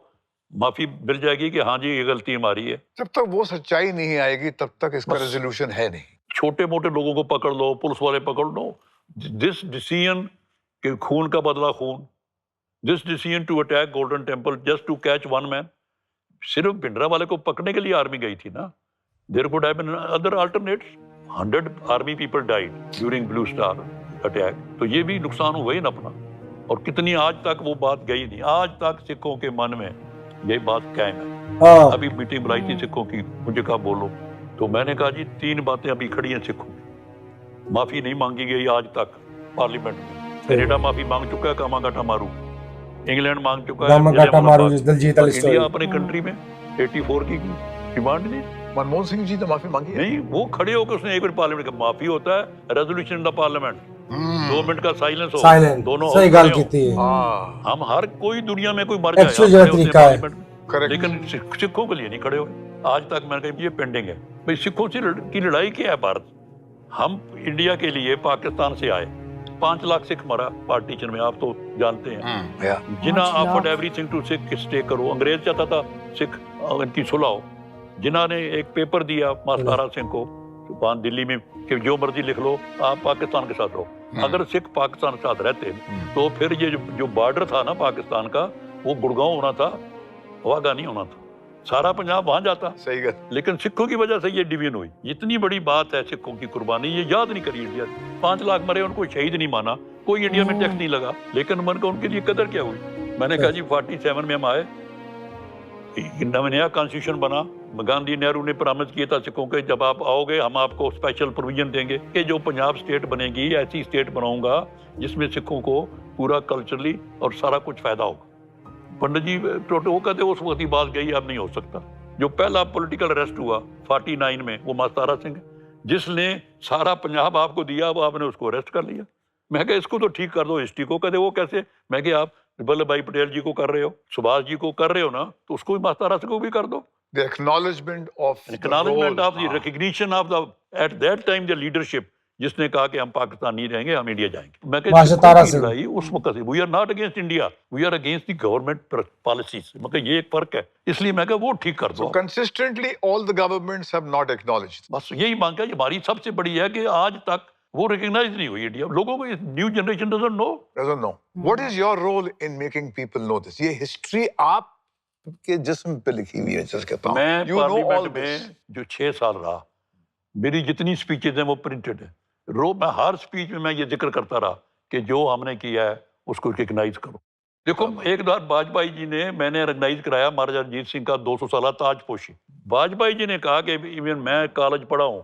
[SPEAKER 2] माफी मिल जाएगी कि हाँ जी ये गलती हमारी है।
[SPEAKER 3] जब तक वो सच्चाई नहीं आएगी तब तक इसका रेजोल्यूशन है नहीं।
[SPEAKER 2] छोटे मोटे लोगों को पकड़ लो, पुलिस वाले पकड़ लो, दिस डिसीजन कि खून का बदला खून, this decision to attack Golden Temple just to catch one man, सिर्फ भिंडरा वाले को पकड़ने के लिए आर्मी गई थी ना। There could have been other alternates. 100 army people died during Blue Star attack, तो ये भी नुकसान हुआ ही ना अपना। और कितनी आज तक वो बात गई नहीं, आज तक सिखों के मन में यही बात कायम है। अभी मीटिंग बुलाई थी सिखों की, मुझे कहा बोलो, तो मैंने कहा जी 3 बातें अभी खड़ी हैं सिखों की। माफी नहीं मांगी गई आज तक पार्लियामेंट में। कनाडा माफी मांग चुका है, कामागाटा मारू। इंग्लैंड मांग चुका है, इंडिया अपने कंट्री में 84 की डिमांड नहीं।
[SPEAKER 3] मनमोहन सिंह जी ने माफी मांगी है?
[SPEAKER 2] नहीं, वो खड़े होकर उसने एक बार पार्लियामेंट का माफी होता है, resolution in the parliament, 2 minute का साइलेंस हो, दोनों
[SPEAKER 1] सही गल कीती है।
[SPEAKER 2] हम हर कोई दुनिया में कोई मर जाए, लेकिन सिखों के लिए नहीं खड़े हुए आज तक। मैंने कहा ये पेंडिंग है भाई। सिखों से की लड़ाई क्या है भारत? हम इंडिया के लिए पाकिस्तान से आए, 5 लाख सिख मरा पार्टीशन में, आप तो जानते हैं। Jinnah offered everything to Sikh stay करो। अंग्रेज चाहता था सिख इनकी सुलह हो। जिन्ना ने एक पेपर दिया मास्तारा सिंह को वहां दिल्ली में कि जो मर्जी लिख लो, आप पाकिस्तान के साथ रहो। अगर सिख पाकिस्तान के साथ रहते तो फिर ये जो बॉर्डर था ना पाकिस्तान का, वो गुड़गांव होना था, वाघा नहीं होना था, सारा पंजाब वहां जाता।
[SPEAKER 3] सही है।
[SPEAKER 2] लेकिन सिखों की वजह से ये डिवीजन हुई। इतनी बड़ी बात है सिखों की कुर्बानी, ये याद नहीं करी इंडिया ने। 5 लाख मरे, उनको शहीद नहीं माना, कोई इंडिया में टैक्स नहीं लगा। लेकिन मन का उनके लिए कदर क्या हुई? मैंने कहा जी 47 में हम आए, नया कॉन्स्टिट्यूशन बना। गांधी नेहरू ने प्रॉमिस किया था सिखों के, जब आप आओगे हम आपको स्पेशल प्रोविजन देंगे कि जो पंजाब स्टेट बनेगी ऐसी स्टेट बनाऊंगा जिसमें सिखों को पूरा कल्चरली और सारा कुछ फायदा होगा। पंडित जी वो कहते उस वक्त ही बात गई, अब नहीं हो सकता। जो पहला पॉलिटिकल अरेस्ट हुआ 49 में, वो मास्तारा सिंह, जिसने सारा पंजाब आपको दिया, वो आपने उसको अरेस्ट कर लिया। मैं कहा इसको तो ठीक कर दो, हिस्ट्री को। कहते वो कैसे? मैं कि आप वल्लभ भाई पटेल जी को कर रहे हो, सुभाष जी को कर रहे हो ना, तो उसको भी मास्तारा सिंह को भी कर दो।
[SPEAKER 3] The acknowledgement of
[SPEAKER 2] the recognition of the at that time the leadership, जिसने कहा कि हम पाकिस्तान नहीं रहेंगे, हम इंडिया जाएंगे। मैं कहती उस वक्त से we are not against India, we are against the government policies. मतलब ये एक फर्क है, इसलिए मैं कहा वो ठीक कर दो।
[SPEAKER 3] consistently all the governments have not acknowledged।
[SPEAKER 2] बस यही मांग है, हमारी सबसे बड़ी है कि आज तक वो रिकॉग्नाइज नहीं हुई इंडिया। लोगों को new generation doesn't know।
[SPEAKER 3] What is your role in making people know this? ये हिस्ट्री आप के जिस्म पे लिखी हुई है, जिसके पास
[SPEAKER 2] मैं पार्लियामेंट में जो 6 साल रहा, मेरी जितनी स्पीचेज हैं वो प्रिंटेड है। मैं हर स्पीच में मैं ये जिक्र करता रहा कि जो हमने किया है उसको रिकग्नाइज करो। देखो एक बार वाजपेयी जी ने, मैंने रिकग्नाइज कराया महाराजा रंजीत सिंह का 200 साल ताजपोशी। वाजपेयी जी ने कहा कि इवन मैं कॉलेज पढ़ा हूँ,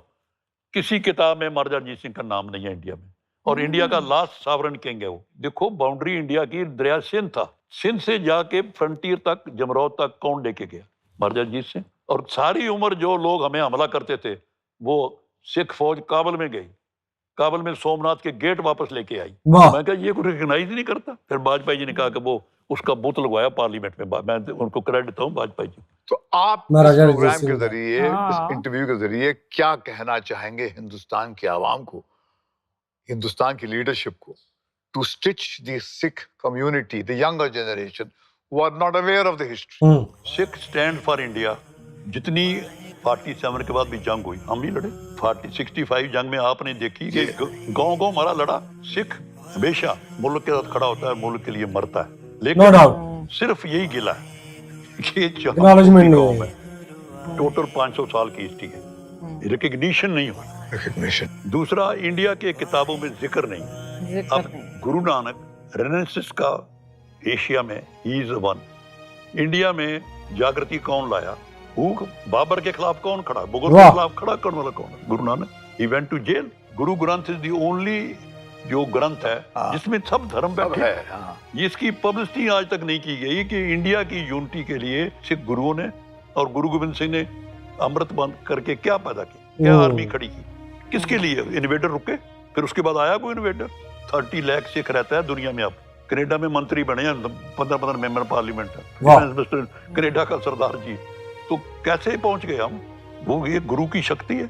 [SPEAKER 2] किसी किताब में महाराजा रंजीत सिंह का नाम नहीं है इंडिया में, और इंडिया का लास्ट सॉवरेन किंग है वो। देखो बाउंड्री इंडिया की दरिया सिंध था, सिंध से जाके फ्रंटियर तक जमरौद तक कौन लेके गया? महाराजा रंजीत सिंह। और सारी उम्र जो लोग हमें हमला करते थे वो सिख फौज काबुल में गई, काबुल में सोमनाथ के गेट वापस लेके आई। मैं कहा ये कोई रिकॉग्नाइज नहीं करता। फिर वाजपेयी जी ने कहा कि वो उसका बुत लगवाया पार्लियामेंट में। मैं उनको क्रेडिट देता हूँ वाजपेयी जी।
[SPEAKER 3] तो आप
[SPEAKER 1] महाराजा
[SPEAKER 3] इस
[SPEAKER 1] रंजीत
[SPEAKER 3] प्रोग्राम
[SPEAKER 1] सिंह
[SPEAKER 3] के
[SPEAKER 1] का।
[SPEAKER 3] जरिए, इस इंटरव्यू के जरिए क्या कहना चाहेंगे हिंदुस्तान की आवाम को, हिंदुस्तान की लीडरशिप को, to stitch the Sikh community, the younger generation who are not aware of the history?
[SPEAKER 2] Sikh stand for India. जितनी 47 के बाद भी जंग हुई, हम ही लड़े। 65 जंग में आपने देखी कि गांव गांव हमारा लड़ा। सिख हमेशा मुल्क के साथ खड़ा होता है, मुल्क के लिए मरता है।
[SPEAKER 1] नो
[SPEAKER 2] लेकिन
[SPEAKER 1] डाउट,
[SPEAKER 2] सिर्फ यही गिला है कि
[SPEAKER 1] एक्नॉलेजमेंट नहीं
[SPEAKER 2] गांव
[SPEAKER 1] है।
[SPEAKER 2] में टोटल 500 साल की हिस्ट्री है, रिकग्निशन नहीं हुई।
[SPEAKER 3] Recognition.
[SPEAKER 2] दूसरा, इंडिया के किताबों में जिक्र नहीं। अब गुरु नानक रेनेसांस का एशिया में ही इज वन। इंडिया में जागृति कौन लाया? वो बाबर के खिलाफ कौन खड़ा? मुगल के खिलाफ खड़ा करने वाला कौन है? Guru Nanak. He went to jail. Guru Granth is the only जो ग्रंथ है जिसमें सब धर्म बैठे हैं। इसकी पब्लिसिटी आज तक नहीं की गई कि इंडिया की यूनिटी के लिए सिख गुरुओं ने और गुरु गोविंद सिंह ने अमृत बंद करके क्या पैदा किया, क्या आर्मी खड़ी की, किसके लिए? इन्वेडर रुके, फिर उसके बाद आया कोई इन्वेडर। 30 लाख सिख रहता है दुनिया में। अब कनाडा में मंत्री बने हैं, 15 मेंबर पार्लियामेंट है, कनाडा का सरदार जी। तो कैसे पहुंच गए हम? वो ये गुरु की शक्ति है।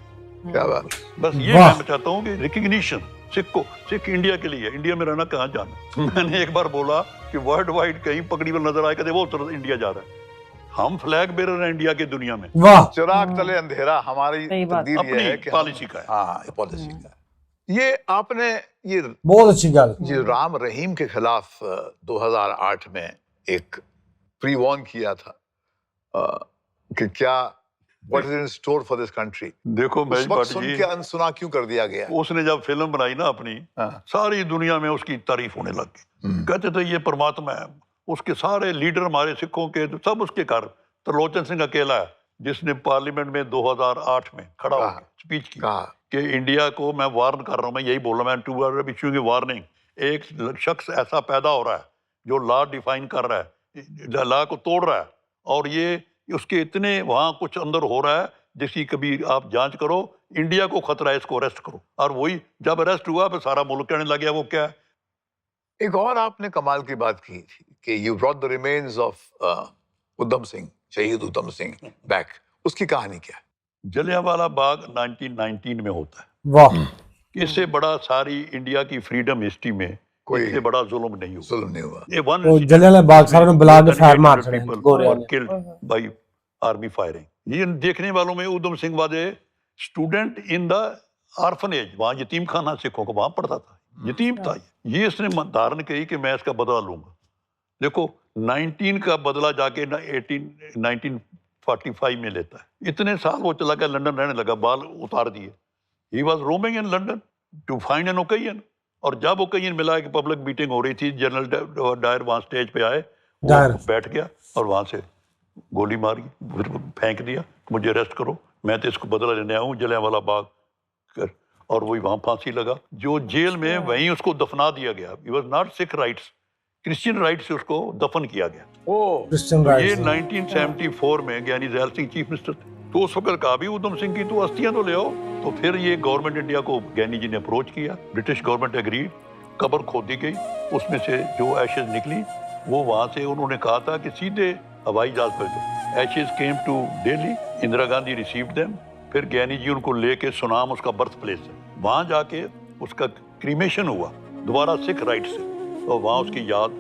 [SPEAKER 3] क्या बात।
[SPEAKER 2] बस ये मैं चाहता हूँ कि रिकग्निशन सिख को, सिख इंडिया के लिए, इंडिया में रहना कहाँ जाना। मैंने एक बार बोला कि वर्ल्ड वाइड कहीं पगड़ी वाला नजर आए, कहते वो तो इंडिया जा रहा है। हम फ्लैग बेरर हैं इंडिया की दुनिया में।
[SPEAKER 1] वाह,
[SPEAKER 3] चिराग तले अंधेरा हमारी तकदीर ये है कि
[SPEAKER 2] पॉलिसी का है।
[SPEAKER 3] हाँ, ये पॉलिसी का है। ये आपने ये
[SPEAKER 1] बहुत अच्छी गल।
[SPEAKER 3] जो राम रहीम के खिलाफ 2008 में एक प्री वॉर्न किया था कि क्या what is in store for this country,
[SPEAKER 2] देखो
[SPEAKER 3] उस वक्त सुन के अनसुना क्यों कर दिया गया?
[SPEAKER 2] उसने जब फिल्म बनाई ना अपनी, सारी दुनिया में उसकी तारीफ होने लग गई। कहते थे ये परमात्मा है। उसके सारे लीडर हमारे सिखों के सब उसके घर। त्रिलोचन सिंह अकेला है जिसने पार्लियामेंट में 2008 में खड़ा होकर स्पीच की कि इंडिया को मैं वार्न कर रहा हूं, मैं यही बोल रहा हूं, मैं टू आर इशूइंग वार्निंग। एक शख्स ऐसा पैदा हो रहा है जो लॉ डिफाइन कर रहा है, लॉ को तोड़ रहा है, और ये उसके इतने वहां कुछ अंदर हो रहा है जिसकी कभी आप जांच करो। इंडिया को खतरा है, इसको अरेस्ट करो। और वही जब अरेस्ट हुआ फिर सारा मुल्क कहने लग गया वो क्या है।
[SPEAKER 3] एक और आपने कमाल की बात की थी कि you brought the remains of Udham Singh, शहीद उधम सिंह बैक। उसकी कहानी क्या है?
[SPEAKER 2] जलियांवाला बाग 1919 में होता है।
[SPEAKER 1] वाह,
[SPEAKER 2] इससे बड़ा सारी इंडिया की फ्रीडम हिस्ट्री में कोई इससे बड़ा जुल्म नहीं हुआ।
[SPEAKER 3] जुल्म नहीं हुआ।
[SPEAKER 2] ये वन
[SPEAKER 1] ਉਹ ਜਲਿਆਂਵਾਲਾ ਬਾਗ ਸਾਰਿਆਂ ਨੂੰ ਬੁਲਾ ਕੇ ਫਾਇਰ ਮਾਰ ਛੜੇ ਗੋਰਿਆਂ ਨੇ।
[SPEAKER 2] Killed by army firing. ये देखने वालों में उधम सिंह वादे स्टूडेंट इन द ऑर्फनेज, वहाँ यतीम खाना सिखों को वहाँ पढ़ता था, यतीम था। ये इसने धारण की कि मैं इसका बदला लूंगा। देखो 19 का बदला जाके 1945 में लेता है। इतने साल वो चला गया, लंदन रहने लगा, बाल उतार दिए। He was roaming in London to find an occasion. और जब ओकेजन मिला कि पब्लिक मीटिंग हो रही थी, जनरल डायर वहाँ स्टेज पे आए, बैठ गया और वहाँ से गोली मारी, फिर फेंक दिया, मुझे अरेस्ट करो, मैं तो इसको बदला लेने आया हूँ जलियांवाला बाग कर। और वही वहाँ फांसी लगा। जो जेल में वहीं उसको दफना दिया गया। He was not Sikh rights, Christian right से उसको दफन किया गया।
[SPEAKER 1] क्रिश्चियन
[SPEAKER 2] ये
[SPEAKER 1] राइट्स।
[SPEAKER 2] 1974 में ज्ञानी जैल सिंह चीफ मिनिस्टर थे, तो उस वक्त कहा भी उधम सिंह की तो अस्थियां तो ले आओ। तो फिर ये गवर्नमेंट इंडिया को ज्ञानी जी ने अप्रोच किया, ब्रिटिश गवर्नमेंट एग्रीड, कब्र खोदी गई, उसमें से जो एशेज निकली वो वहां से उन्होंने कहा था कि सीधे हवाई जहाज पर दो। Ashes came to Delhi, Indira Gandhi received them. फिर ज्ञानी जी उनको लेके सुनाम, उसका बर्थ प्लेस है, वहां जाके उसका क्रीमेशन हुआ दोबारा सिख राइट से, और वहां उसकी याद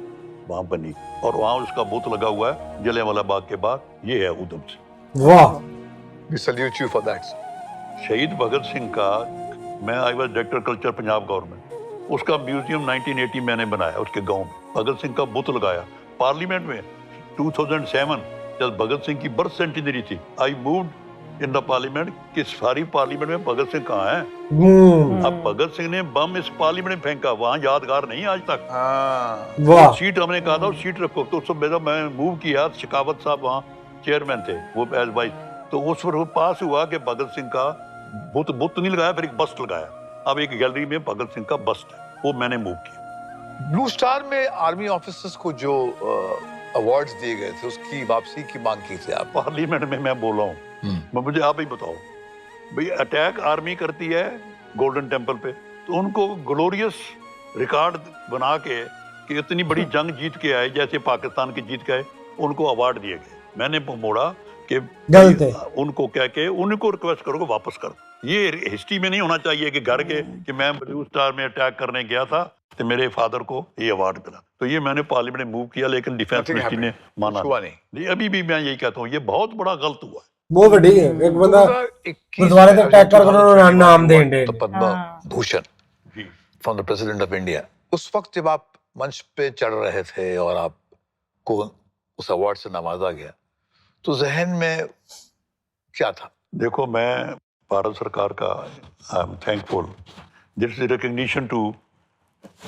[SPEAKER 2] वहां बनी, और वहां उसका बुत लगा हुआ है जलियांवाला बाग के बाद। ये है उधम सिंह।
[SPEAKER 1] वाह,
[SPEAKER 3] We salute you for that.
[SPEAKER 2] शहीद भगत सिंह का मैं I was director culture Punjab government, उसका म्यूजियम 1980 मैंने बनाया उसके गांव में। भगत सिंह का बुत लगाया पार्लियामेंट में। 2007 जब भगत सिंह की बर्थ सेंटिनरी थी, I moved in the parliament कि सारी पार्लियामेंट में भगत सिंह कहाँ है। अब भगत सिंह ने बम इस पार्लियामेंट में फेंका, वहां यादगार नहीं आज तक।
[SPEAKER 1] वाह,
[SPEAKER 2] सीट हमने कहा था सीट रखो, तो उस समय मैं मूव किया, शिकावत साहब वहाँ चेयरमैन थे, वो एज वाइस, तो उस पर पास हुआ कि भगत सिंह का बुत नहीं लगाया, फिर एक बस्ट लगाया। अब एक गैलरी में भगत सिंह का बस्ट है, वो मैंने मूव किया।
[SPEAKER 3] ब्लू स्टार में आर्मी ऑफिसर्स को जो अवार्ड्स दिए गए थे उसकी वापसी की मांग की थी आप।
[SPEAKER 2] पार्लियामेंट में मैं बोला हूँ, मुझे आप ही बताओ भाई, अटैक आर्मी करती है गोल्डन टेम्पल पे, तो उनको ग्लोरियस रिकॉर्ड बना के कि इतनी बड़ी जंग जीत के आए, जैसे पाकिस्तान की जीत के आए, उनको अवार्ड दिए गए। मैंने मोड़ा कि
[SPEAKER 1] गलत है।
[SPEAKER 2] उनको कह के उनको रिक्वेस्ट करो कि वापस कर। ये हिस्ट्री में नहीं होना चाहिए कि घर के कि मैं ब्लू स्टार में अटैक करने गया था तो मेरे फादर को ये अवार्ड मिला। तो ये मैंने पार्लियामेंट में मूव किया, लेकिन डिफेंस
[SPEAKER 3] Nothing
[SPEAKER 2] मिनिस्ट्री ने
[SPEAKER 3] happened.
[SPEAKER 2] माना
[SPEAKER 3] कुछ हुआ नहीं।
[SPEAKER 2] अभी भी मैं यही कहता हूँ ये बहुत बड़ा गलत हुआ है।
[SPEAKER 1] बहुत बड़ी है, एक बंदा
[SPEAKER 3] 2021
[SPEAKER 1] गुरुद्वारे
[SPEAKER 3] में
[SPEAKER 1] तक अटैक कर
[SPEAKER 3] अर्जुन
[SPEAKER 1] उन्होंने
[SPEAKER 3] तिवारी
[SPEAKER 1] नाम दे
[SPEAKER 3] got
[SPEAKER 1] India
[SPEAKER 3] the Padma Bhushan
[SPEAKER 2] जी
[SPEAKER 3] from the president of India. उस वक्त जब आप मंच पे चढ़ रहे थे और आपको उस अवार्ड से नवाजा गया, तो जहन में क्या था?
[SPEAKER 2] देखो, मैं भारत सरकार का I am thankful this is recognition to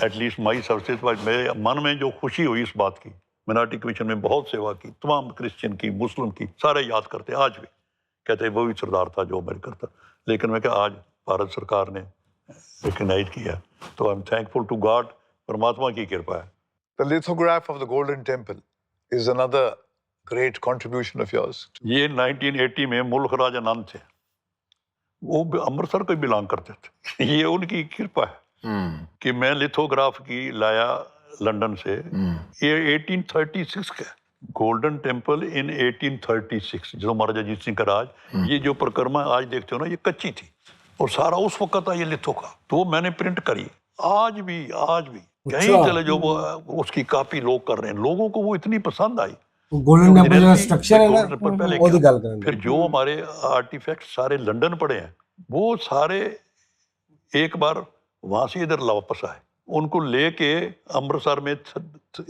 [SPEAKER 2] at least my services. मेरे मन में जो खुशी हुई इस बात की, मिnority कमीशन में बहुत सेवा की, तमाम क्रिश्चियन की, मुस्लिम की, सारे याद करते आज भी, कहते वो भी सरदार था जो मेरे करता। लेकिन मैं क्या, आज भारत सरकार ने रिकग्नाइज किया, तो I am thankful to God, परमात्मा की कृपा है।
[SPEAKER 3] The lithograph of the Golden Temple is another great contribution of yours.
[SPEAKER 2] ये 1980 में मुल्क राज आनंद थे, वो अमृतसर को बिलोंग करते थे। ये उनकी कृपा है कि मैं लिथोग्राफ की लाया लंदन से। ये 1836 का गोल्डन टेम्पल इन 1836, जो महाराजा अजीत सिंह का राज। ये जो परिक्रमा आज देखते हो ना, ये कच्ची थी और सारा उस वक्त था ये लिथो का, तो मैंने प्रिंट करी। आज भी कहीं चले जो वो उसकी कॉपी लोग कर रहे हैं, लोगों को वो इतनी पसंद आई।
[SPEAKER 1] गोल्डन टेम्पल जो स्ट्रक्चर है ना,
[SPEAKER 2] पहले
[SPEAKER 1] वो
[SPEAKER 2] क्या?
[SPEAKER 1] दी गल करेंगे।
[SPEAKER 2] फिर जो हमारे आर्टिफैक्ट सारे लंदन पड़े हैं, वो सारे एक बार वहां से इधर वापस आए। उनको लेके अमृतसर में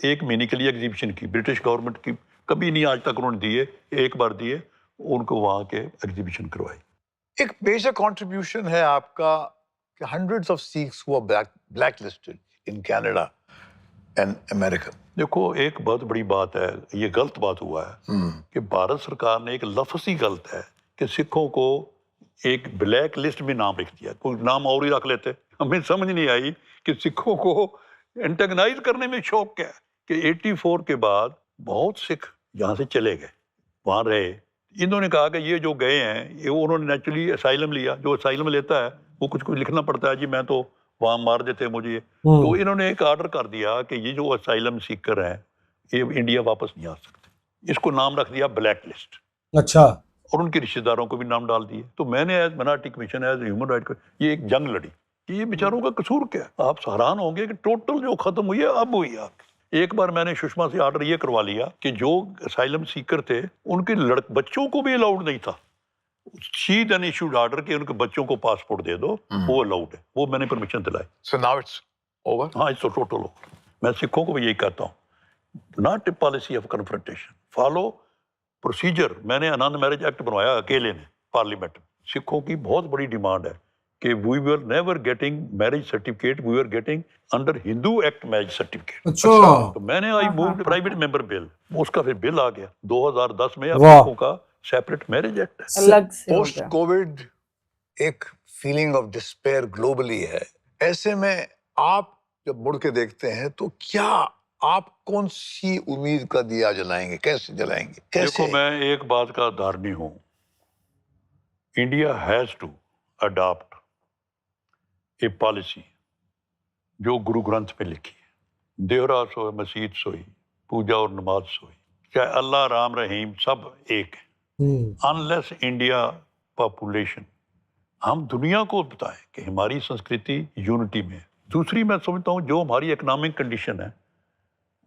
[SPEAKER 2] 1 महीने के लिए एग्जीबिशन की, ब्रिटिश गवर्नमेंट की कभी नहीं आज तक उन्होंने दिए, एक बार दिए, उनको वहां के एग्जीबिशन करवाई।
[SPEAKER 3] एक मेजर कंट्रीब्यूशन है आपका कि hundreds of Sikhs who are blacklisted in Canada and America.
[SPEAKER 2] देखो, एक बहुत बड़ी बात है, ये गलत बात हुआ है कि भारत सरकार ने एक लफ्ज़ ही गलत है कि सिखों को एक ब्लैक लिस्ट में नाम लिख दिया, कोई नाम और ही रख लेते। हमें समझ नहीं आई कि सिखों को एंटेगनाइज करने में शौक क्या है कि 84 के बाद बहुत सिख यहाँ से चले गए, वहाँ रहे। इन्होंने कहा कि ये जो गए हैं, ये उन्होंने नेचुरली असाइलम लिया। जो असाइलम लेता है वो कुछ लिखना पड़ता है, जी मैं तो वहाँ मार देते मुझे। तो इन्होंने एक ऑर्डर कर दिया कि ये जो असाइलम सीकर हैं ये इंडिया वापस नहीं आ सकते। इसको नाम रख दिया ब्लैक लिस्ट।
[SPEAKER 1] अच्छा।
[SPEAKER 2] और उनके रिश्तेदारों को भी नाम डाल दिए। तो मैंने as minority commission, as human right, ये एक जंग लड़ी कि ये बेचारों का कसूर क्या है। आप हैरान होंगे कि टोटल जो खत्म हुई है अब हुई है। एक बार मैंने सुषमा से ऑर्डर ये करवा लिया कि जो असाइलम सीकर थे उनके बच्चों को भी अलाउड नहीं था। शी देन इशूड ऑर्डर कि उनके बच्चों को पासपोर्ट दे दो, वो अलाउड है। वो मैंने परमिशन दिलाई।
[SPEAKER 3] So now it's over?
[SPEAKER 2] हाँ, इट्स टोटल ओवर। मैं सिखों को भी यही कहता हूँ, not a policy of confrontation, follow procedure. मैंने आनंद मैरिज एक्ट बनवाया अकेले ने पार्लियामेंट में। सिखों की बहुत बड़ी डिमांड है कि we were never getting marriage certificate, we were getting under Hindu act marriage certificate.
[SPEAKER 1] अच्छा।
[SPEAKER 2] तो मैंने I moved private member bill, उसका फिर बिल आ गया 2010 में। अब
[SPEAKER 1] वाह।
[SPEAKER 2] सिखों का सेपरेट मैरिज एक्ट है।
[SPEAKER 4] अलग से हो
[SPEAKER 3] पोस्ट
[SPEAKER 4] गया।
[SPEAKER 3] कोविड एक फीलिंग ऑफ डिस्पेयर ग्लोबली है। ऐसे में आप जब मुड़ के देखते हैं तो क्या आप कौन सी उम्मीद का दिया जलाएंगे, कैसे जलाएंगे, कैसे?
[SPEAKER 2] देखो, मैं एक बात का धारणी हूं, India has to adopt a policy जो गुरु ग्रंथ में लिखी है। देहरा सोए मस्जिद सोई, पूजा और नमाज सोई, चाहे अल्लाह राम रहीम सब एक है। अनलेस इंडिया पॉपुलेशन, हम दुनिया को बताएं कि हमारी संस्कृति यूनिटी में है। दूसरी, मैं समझता हूँ जो हमारी इकोनॉमिक कंडीशन है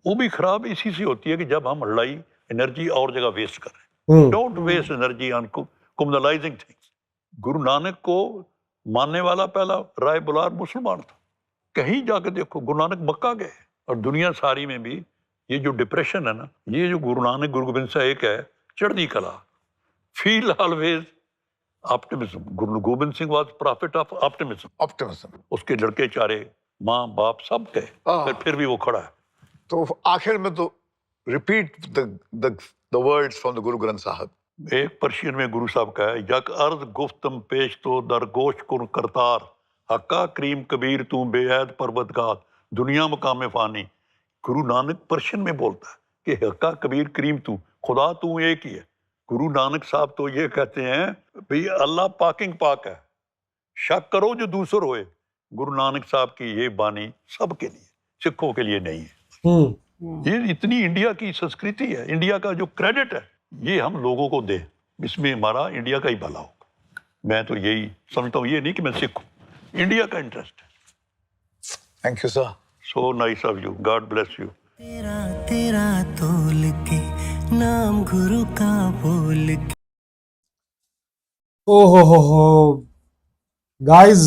[SPEAKER 2] वो भी खराब इसी से होती है कि जब हम लड़ाई एनर्जी और जगह वेस्ट कर रहे हैं। Don't waste energy on communalising things. Guru Nanak को मानने वाला पहला राय बुलार मुसलमान था। कहीं जाके देखो, गुरु नानक मक्का गए। और दुनिया सारी में भी ये जो डिप्रेशन है ना, ये जो गुरु नानक, गुरु गोबिंद सिंह एक है, चढ़ती कला, feel always optimism. Guru Gobind Singh was prophet of optimism.
[SPEAKER 3] Optimism.
[SPEAKER 2] उसके लड़के चारे, माँ बाप सब गए, फिर भी वो खड़ा है।
[SPEAKER 3] तो आखिर में तो repeat the words from the Guru Granth साहब।
[SPEAKER 2] एक पर्शियन में गुरु साहब का है, यक अर्ज गुफ्तम पेश तो दरगोश कुन करतार, हक्का करीम कबीर तू बेहद परबतगार, दुनिया मकाम फानी। गुरु नानक पर्शियन में बोलता है कि हक्का कबीर करीम तू, खुदा तू एक ही है। गुरु नानक साहब तो ये कहते हैं भाई अल्लाह पाकिंग पाक है, शक करो जो दूसर होए। गुरु नानक साहब की ये बानी सबके लिए, सिखों के लिए नहीं है। ये इतनी इंडिया की संस्कृति है, इंडिया का जो क्रेडिट है ये हम लोगों को दें। इसमें हमारा इंडिया का ही भला होगा। मैं तो यही समझता हूँ, ये नहीं कि मैं सिख हूँ, इंडिया का इंटरेस्ट है।
[SPEAKER 3] Thank you sir.
[SPEAKER 2] So nice of you, God bless you.
[SPEAKER 4] तेरा तेरा तोल के नाम गुरु का बोल के।
[SPEAKER 1] ओ हो गाइस,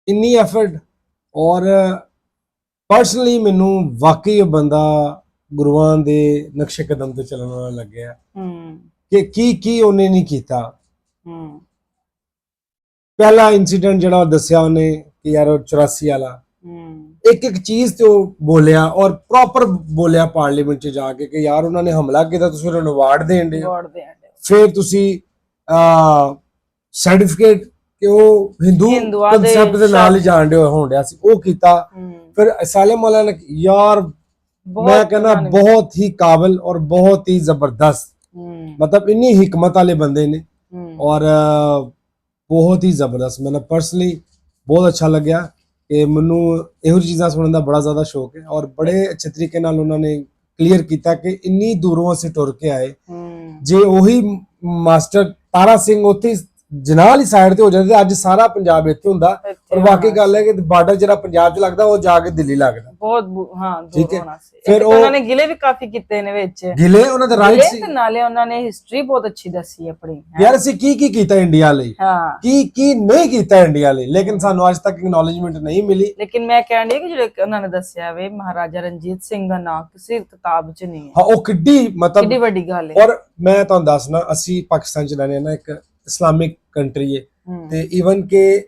[SPEAKER 1] ਇੰਨੀ ਐਫਰਟ ਔਰ ਪਰਸਨਲੀ ਮੈਨੂੰ ਵਾਕਈ ਇਹ ਬੰਦਾ ਗੁਰੂਆਂ ਦੇ ਨਕਸ਼ੇ ਕਦਮ ਤੇ ਚੱਲਣ ਵਾਲਾ ਲੱਗਿਆ ਕਿ ਕੀ ਉਹਨੇ ਨਹੀਂ ਕੀਤਾ। ਪਹਿਲਾ ਇਨਸੀਡੈਂਟ ਜਿਹੜਾ ਉਹ ਦੱਸਿਆ ਉਹਨੇ ਕਿ ਯਾਰ ਉਹ 84 ਵਾਲਾ ਇੱਕ ਇੱਕ ਚੀਜ਼ ਤੇ ਉਹ ਬੋਲਿਆ ਔਰ ਪ੍ਰੋਪਰ ਬੋਲਿਆ ਪਾਰਲੀਮੈਂਟ 'ਚ ਜਾ ਕੇ ਕਿ ਯਾਰ ਉਹਨਾਂ ਨੇ ਹਮਲਾ ਕੀਤਾ, ਤੁਸੀਂ ਉਹਨਾਂ ਨੂੰ ਅਵਾਰਡ ਦੇਣ ਦੇ, ਫਿਰ ਤੁਸੀਂ ਸਰਟੀਫਿਕੇਟ ਕਿ ਉਹ ਹਿੰਦੂ ਕਨਸੈਪਟ ਦੇ ਨਾਲ ਹੀ ਜਾਣ ਦੇ ਹੋਣ ਡਿਆ ਸੀ, ਉਹ ਕੀਤਾ। ਫਿਰ ਸਾਲਮ ਵਾਲਾ ਨੇ ਯਾਰ ਮੈਂ ਕਹਿੰਦਾ ਬਹੁਤ ਹੀ ਕਾਬਿਲ ਔਰ ਬਹੁਤ ਹੀ ਜ਼ਬਰਦਸਤ, मतलब इन्नी हिकमत वाले बंदे ने और बहुत ही जबरदस्त। मैंने पर्सनली बहुत अच्छा लग्या कि मैनू ਇਹੋ ਚੀਜ਼ਾਂ ਸੁਣਨ ਦਾ ਬੜਾ ਜ਼ਿਆਦਾ ਸ਼ੌਕ ਹੈ ਔਰ ਬੜੇ ਅੱਛੇ ਤਰੀਕੇ ਨਾਲ ਉਹਨਾਂ ਨੇ ਕਲੀਅਰ ਕੀਤਾ ਕਿ ਇੰਨੀ ਦੂਰੋਂ ਅਸੀਂ ਟੁਰ ਕੇ ਆਏ, ਜੇ ਉਹੀ ਮਾਸਟਰ ਤਾਰਾ ਸਿੰਘ ਉੱਥੇ ਜਨਾਲ ਹੀ ਸਾਈਡ ਤੇ ਹੋ ਜਾਂਦੇ ਤੇ ਅੱਜ ਸਾਰਾ ਪੰਜਾਬ ਇੱਥੇ ਹੁੰਦਾ। ਔਰ ਵਾਕਈ ਗੱਲ ਹੈ ਕਿ ਬਾਰਡਰ ਜਿਹੜਾ ਪੰਜਾਬ 'ਚ ਲੱਗਦਾ ਉਹ ਜਾ ਕੇ ਦਿੱਲੀ ਲੱਗਦਾ
[SPEAKER 5] ਬਹੁਤ। ਹਾਂ
[SPEAKER 1] ਠੀਕ ਹੈ।
[SPEAKER 5] ਹੋਣਾ ਸੀ।
[SPEAKER 1] ਫਿਰ
[SPEAKER 5] ਉਹਨਾਂ ਨੇ ਗਿਲੇ ਵੀ ਕਾਫੀ ਕੀਤੇ ਨੇ ਵਿੱਚ,
[SPEAKER 1] ਗਿਲੇ ਉਹਨਾਂ ਦਾ ਰਾਈਟ ਸੀ
[SPEAKER 5] ਤੇ ਨਾਲੇ ਉਹਨਾਂ ਨੇ ਹਿਸਟਰੀ ਬਹੁਤ ਅੱਛੀ ਦੱਸੀ ਆਪਣੀ।
[SPEAKER 1] ਯਾਰ ਅਸੀਂ ਕੀ ਕੀਤਾ ਇੰਡੀਆ ਲਈ,
[SPEAKER 5] ਹਾਂ
[SPEAKER 1] ਕੀ ਨਹੀਂ ਕੀਤਾ ਇੰਡੀਆ ਲਈ, ਲੇਕਿਨ ਸਾਨੂੰ ਅੱਜ ਤੱਕ ਐਕਨੋਲਜਮੈਂਟ ਨਹੀਂ ਮਿਲੀ।
[SPEAKER 5] ਲੇਕਿਨ ਮੈਂ ਕਹਿਣ ਡਈ ਕਿ ਜਿਹੜੇ ਉਹਨਾਂ ਨੇ ਦੱਸਿਆ ਵੇ ਮਹਾਰਾਜਾ ਰਣਜੀਤ ਸਿੰਘ ਦਾ ਨਾਮ ਕਿਸੇ ਕਿਤਾਬ 'ਚ ਨਹੀਂ ਹੈ।
[SPEAKER 1] ਹਾਂ ਉਹ ਕਿੱਡੀ ਮਤਲਬ
[SPEAKER 5] ਕਿੱਡੀ ਵੱਡੀ ਗੱਲ ਹੈ।
[SPEAKER 1] ਔਰ ਮੈਂ ਤੁਹਾਨੂੰ ਦੱਸਣਾ, ਅਸੀਂ ਪਾਕਿਸਤਾਨ 'ਚ ਰਹਿੰਦੇ ਨਾ, ਇੱਕ ਇਸਲਾਮਿਕ ਕੰਟਰੀ ਹੈ ਤੇ ਈਵਨ ਕਿ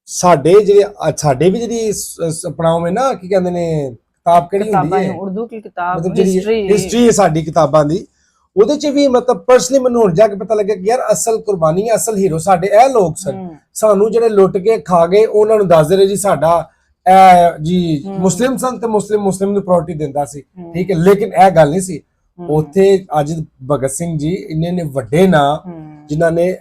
[SPEAKER 1] ਸਾਡੇ ਵੀ ਜਿਹੜੀ ਪੜਾਉਵੇਂ ਨਾ ਕੀ ਕਹਿੰਦੇ ਨੇ ਕਿਤਾਬ ਕਿਹੜੀ ਹੁੰਦੀ ਹੈ
[SPEAKER 5] ਉਰਦੂ ਦੀ ਕਿਤਾਬ,
[SPEAKER 1] ਮਤਲਬ ਜਿਹੜੀ ਹਿਸਟਰੀ ਹੈ ਸਾਡੀ ਕਿਤਾਬਾਂ ਦੀ, ਉਹਦੇ 'ਚ ਵੀ ਮਤਲਬ ਪਰਸਨਲੀ ਮੈਨੂੰ ਹੁਣ ਜਾ ਕੇ ਪਤਾ ਲੱਗਿਆ ਕਿ ਯਾਰ ਅਸਲ ਕੁਰਬਾਨੀ, ਅਸਲ ਹੀਰੋ ਸਾਡੇ ਇਹ ਲੋਕ ਸਨ। ਸਾਨੂੰ ਜਿਹੜੇ ਲੁੱਟ ਕੇ ਖਾ ਗਏ ਉਹਨਾਂ ਨੂੰ ਦੱਸਦੇ ਰਹੇ ਜੀ ਸਾਡਾ ਇਹ ਜੀ ਮੁਸਲਿਮ ਸਨ ਤੇ ਮੁਸਲਿਮ ਨੂੰ ਪ੍ਰਾਇੋਰਟੀ ਦਿੰਦਾ ਸੀ, ਠੀਕ ਹੈ। ਲੇਕਿਨ ਇਹ ਗੱਲ ਨਹੀਂ ਸੀ ਉੱਥੇ। ਅੱਜ ਭਗਤ ਸਿੰਘ ਜੀ ਇੰਨੇ ਵੱਡੇ ਨਾ ਜਿਨ੍ਹਾਂ ਨੇ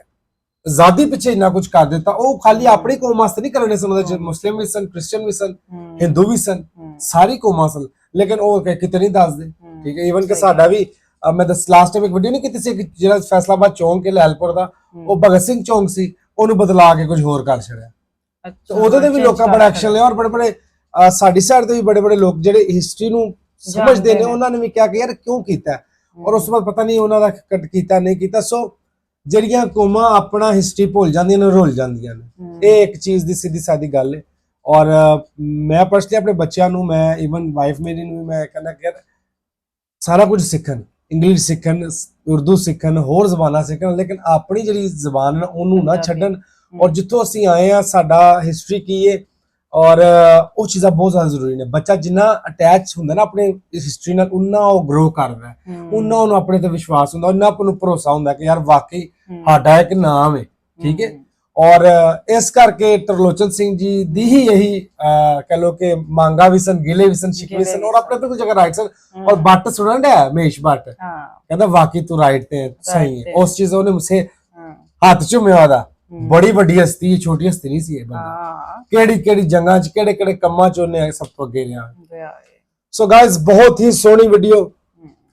[SPEAKER 1] ਆਜ਼ਾਦੀ ਪਿੱਛੇ ਇੰਨਾ ਕੁਝ ਕਰ ਦਿੱਤਾ, ਉਹ ਖਾਲੀ ਆਪਣੀ ਕੌਮ ਵਾਸਤੇ ਨਹੀਂ ਕਰਨੇ ਸਨ, ਉਹਦੇ 'ਚ ਮੁਸਲਿਮ ਵੀ ਸਨ, ਕ੍ਰਿਸਚੀਅਨ ਵੀ ਸਨ, ਹਿੰਦੂ ਵੀ ਸਨ, ਸਾਰੀ ਕੌਮਾਂ ਸਨ, ਲੇਕਿਨ ਉਹ ਕਿਤੇ ਨਹੀਂ ਦੱਸਦੇ, ਠੀਕ ਹੈ। ਈਵਨ ਕਿ ਸਾਡਾ ਵੀ ਮੈਂ ਲਾਸਟ ਟਾਈਮ ਇੱਕ ਵੀਡੀਓ ਨਹੀਂ ਕੀਤੀ ਸੀ, ਜਿਹੜਾ ਫੈਸਲਾਬਾਦ ਚੌਂਕ ਹੈ ਲੈਲਪੁਰ ਦਾ, ਉਹ ਭਗਤ ਸਿੰਘ ਚੌਂਕ ਸੀ, ਉਹਨੂੰ ਬਦਲਾ ਕੇ ਕੁਝ ਹੋਰ ਕਰ ਛੜਿਆ। ਉਹਦੇ ਤੇ ਵੀ ਲੋਕਾਂ ਬੜਾ ਐਕਸ਼ਨ ਲਿਆ ਔਰ ਬੜੇ ਸਾਡੀ ਸਾਈਡ ਤੇ ਵੀ ਬੜੇ ਲੋਕ ਜਿਹੜੇ ਹਿਸਟਰੀ ਨੂੰ ਸਮਝਦੇ ਨੇ, ਉਹਨਾਂ ਨੇ ਵੀ ਕਿਹਾ ਕਿ ਯਾਰ ਕਿਉਂ ਕੀਤਾ, ਔਰ ਉਸ ਤੋਂ ਬਾਅਦ ਪਤਾ ਨਹੀਂ ਉਹਨਾਂ ਦਾ ਕੱਟ ਕੀਤਾ ਨਹੀਂ ਕੀਤਾ। ਸੋ ਜਿਹੜੀਆਂ ਕੌਮਾਂ ਆਪਣਾ ਹਿਸਟਰੀ ਭੁੱਲ ਜਾਂਦੀਆਂ ਨੇ, ਰੁੱਲ ਜਾਂਦੀਆਂ ਨੇ, ਇਹ ਇੱਕ ਚੀਜ਼ ਦੀ ਸਿੱਧੀ ਸਾਦੀ ਗੱਲ ਹੈ। ਔਰ ਮੈਂ ਪਰਸਨਲੀ ਆਪਣੇ ਬੱਚਿਆਂ ਨੂੰ, ਮੈਂ ਈਵਨ ਵਾਈਫ ਮੇਰੀ ਨੂੰ ਵੀ ਮੈਂ ਕਹਿੰਦਾ ਕਿ ਯਾਰ ਸਾਰਾ ਕੁਝ ਸਿੱਖਣ, ਇੰਗਲਿਸ਼ ਸਿੱਖਣ, ਉਰਦੂ ਸਿੱਖਣ, ਹੋਰ ਜ਼ਬਾਨਾਂ ਸਿੱਖਣ, ਲੇਕਿਨ ਆਪਣੀ ਜਿਹੜੀ ਜ਼ਬਾਨ ਹੈ ਉਹਨੂੰ ਨਾ ਛੱਡਣ। ਔਰ ਜਿੱਥੋਂ ਅਸੀਂ ਆਏ ਆ, ਸਾਡਾ ਹਿਸਟਰੀ ਕੀ ਹੈ, ਔਰ ਉਹ ਚੀਜ਼ਾਂ ਬਹੁਤ ਜ਼ਿਆਦਾ ਜ਼ਰੂਰੀ ਨੇ। ਬੱਚਾ ਜਿੰਨਾ ਅਟੈਚ ਹੁੰਦਾ ਨਾ ਆਪਣੇ ਹਿਸਟਰੀ ਨਾਲ, ਉਨਾ ਉਹ ਗਰੋ ਕਰਦਾ, ਉਨਾ ਉਹਨੂੰ ਆਪਣੇ ਤੇ ਵਿਸ਼ਵਾਸ ਹੁੰਦਾ, ਉਨਾ ਆਪਾਂ ਨੂੰ ਭਰੋਸਾ ਹੁੰਦਾ ਕਿ ਯਾਰ ਵਾਕਈ ਸਾਡਾ ਇੱਕ ਨਾਮ ਹੈ, ਠੀਕ ਹੈ। ਔਰ ਇਸ ਕਰਕੇ ਤਰਲੋਚਨ ਸਿੰਘ ਜੀ ਦੀ ਹੀ ਇਹੀ ਕਹ ਲੋ ਕਿ ਮੰਗਾ ਵੀ ਸਨ, ਗਿਲੇ ਵੀ ਸਨ, ਸ਼ਿਕਵੇ ਸਨ, ਔਰ ਆਪਣੇ ਬਿਲਕੁਲ ਜਗ੍ਹਾ ਰਾਈਟ ਸਨ। ਔਰ ਬੱਟ ਸੁਣਨ ਡਿਆ ਮਹੇਸ਼ ਬੱਟ ਕਹਿੰਦਾ ਵਾਕਈ ਤੂੰ ਰਾਈਟ ਤੇ ਸਹੀ ਹੈ। ਉਸ ਚੀਜ਼ ਉਹਨੇ ਮੁਸੇ ਹੱਥ ਚੁੰਮਿਆ ਉਹਦਾ। ਬੜੀ ਵੱਡੀ ਹਸਤੀ, ਛੋਟੀ ਹਸਤੀ ਨਹੀਂ ਸੀ ਇਹ ਬੰਦਾ। ਕਿਹੜੀ ਜੰਗਾਂ 'ਚ ਕਿਹੜੇ ਕੰਮਾਂ 'ਚ ਉਹਨੇ ਸਭ ਤੋਂ ਅੱਗੇ ਰਿਹਾ। ਸੋ ਗਾਇਜ਼ ਬਹੁਤ ਹੀ ਸੋਹਣੀ ਵੀਡੀਓ,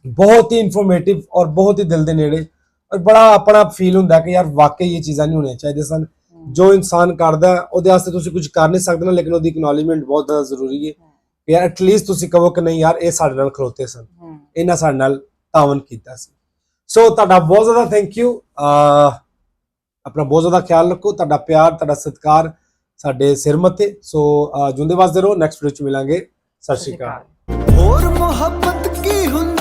[SPEAKER 1] ਬਹੁਤ ਹੀ ਇਨਫੋਰਮੇਟਿਵ ਔਰ ਬਹੁਤ ਹੀ ਦਿਲ ਦੇ ਨੇੜੇ, ਔਰ ਬੜਾ ਆਪਣਾ ਫੀਲ ਹੁੰਦਾ ਕਿ ਯਾਰ ਵਾਕਈ ਇਹ ਚੀਜ਼ਾਂ ਨਹੀਂ ਹੋਣੀਆਂ ਚਾਹੀਦੀਆਂ ਸਨ। ਜੋ ਇਨਸਾਨ ਕਰਦਾ ਉਹਦੇ ਵਾਸਤੇ ਤੁਸੀਂ ਕੁਝ ਕਰ ਨਹੀਂ ਸਕਦੇ ਨਾ, ਲੇਕਿਨ ਉਹਦੀ ਐਕਨੋਲਜਮੈਂਟ ਬਹੁਤ ਜ਼ਿਆਦਾ ਜ਼ਰੂਰੀ ਹੈ। ਯਾਰ ਐਟਲੀਸਟ ਤੁਸੀਂ ਕਹੋ ਕਿ ਨਹੀਂ ਯਾਰ ਇਹ ਸਾਡੇ ਨਾਲ ਖਲੋਤੇ ਸਨ, ਇਹਨਾਂ ਸਾਡੇ ਨਾਲ ਤਾਵਨ ਕੀਤਾ ਸੀ। ਸੋ ਤੁਹਾਡਾ ਬਹੁਤ ਜ਼ਿਆਦਾ ਥੈਂਕ ਯੂ। ਆਪਣਾ ਬਹੁਤ ਜ਼ਿਆਦਾ ਖਿਆਲ ਰੱਖੋ। ਤੁਹਾਡਾ ਪਿਆਰ, ਤੁਹਾਡਾ ਸਤਿਕਾਰ ਸਾਡੇ ਸਿਰ ਮੱਥੇ। ਸੋ ਜੁੰਦੇ ਵਸਦੇ ਰਹੋ। ਨੈਕਸਟ ਵੀਡੀਓ 'ਚ ਮਿਲਾਂਗੇ। ਸਤਿ ਸ਼੍ਰੀ ਅਕਾਲ।
[SPEAKER 4] ਹੋਰ ਮੁਹੱਬਤ ਕੀ ਹੁੰਦੀ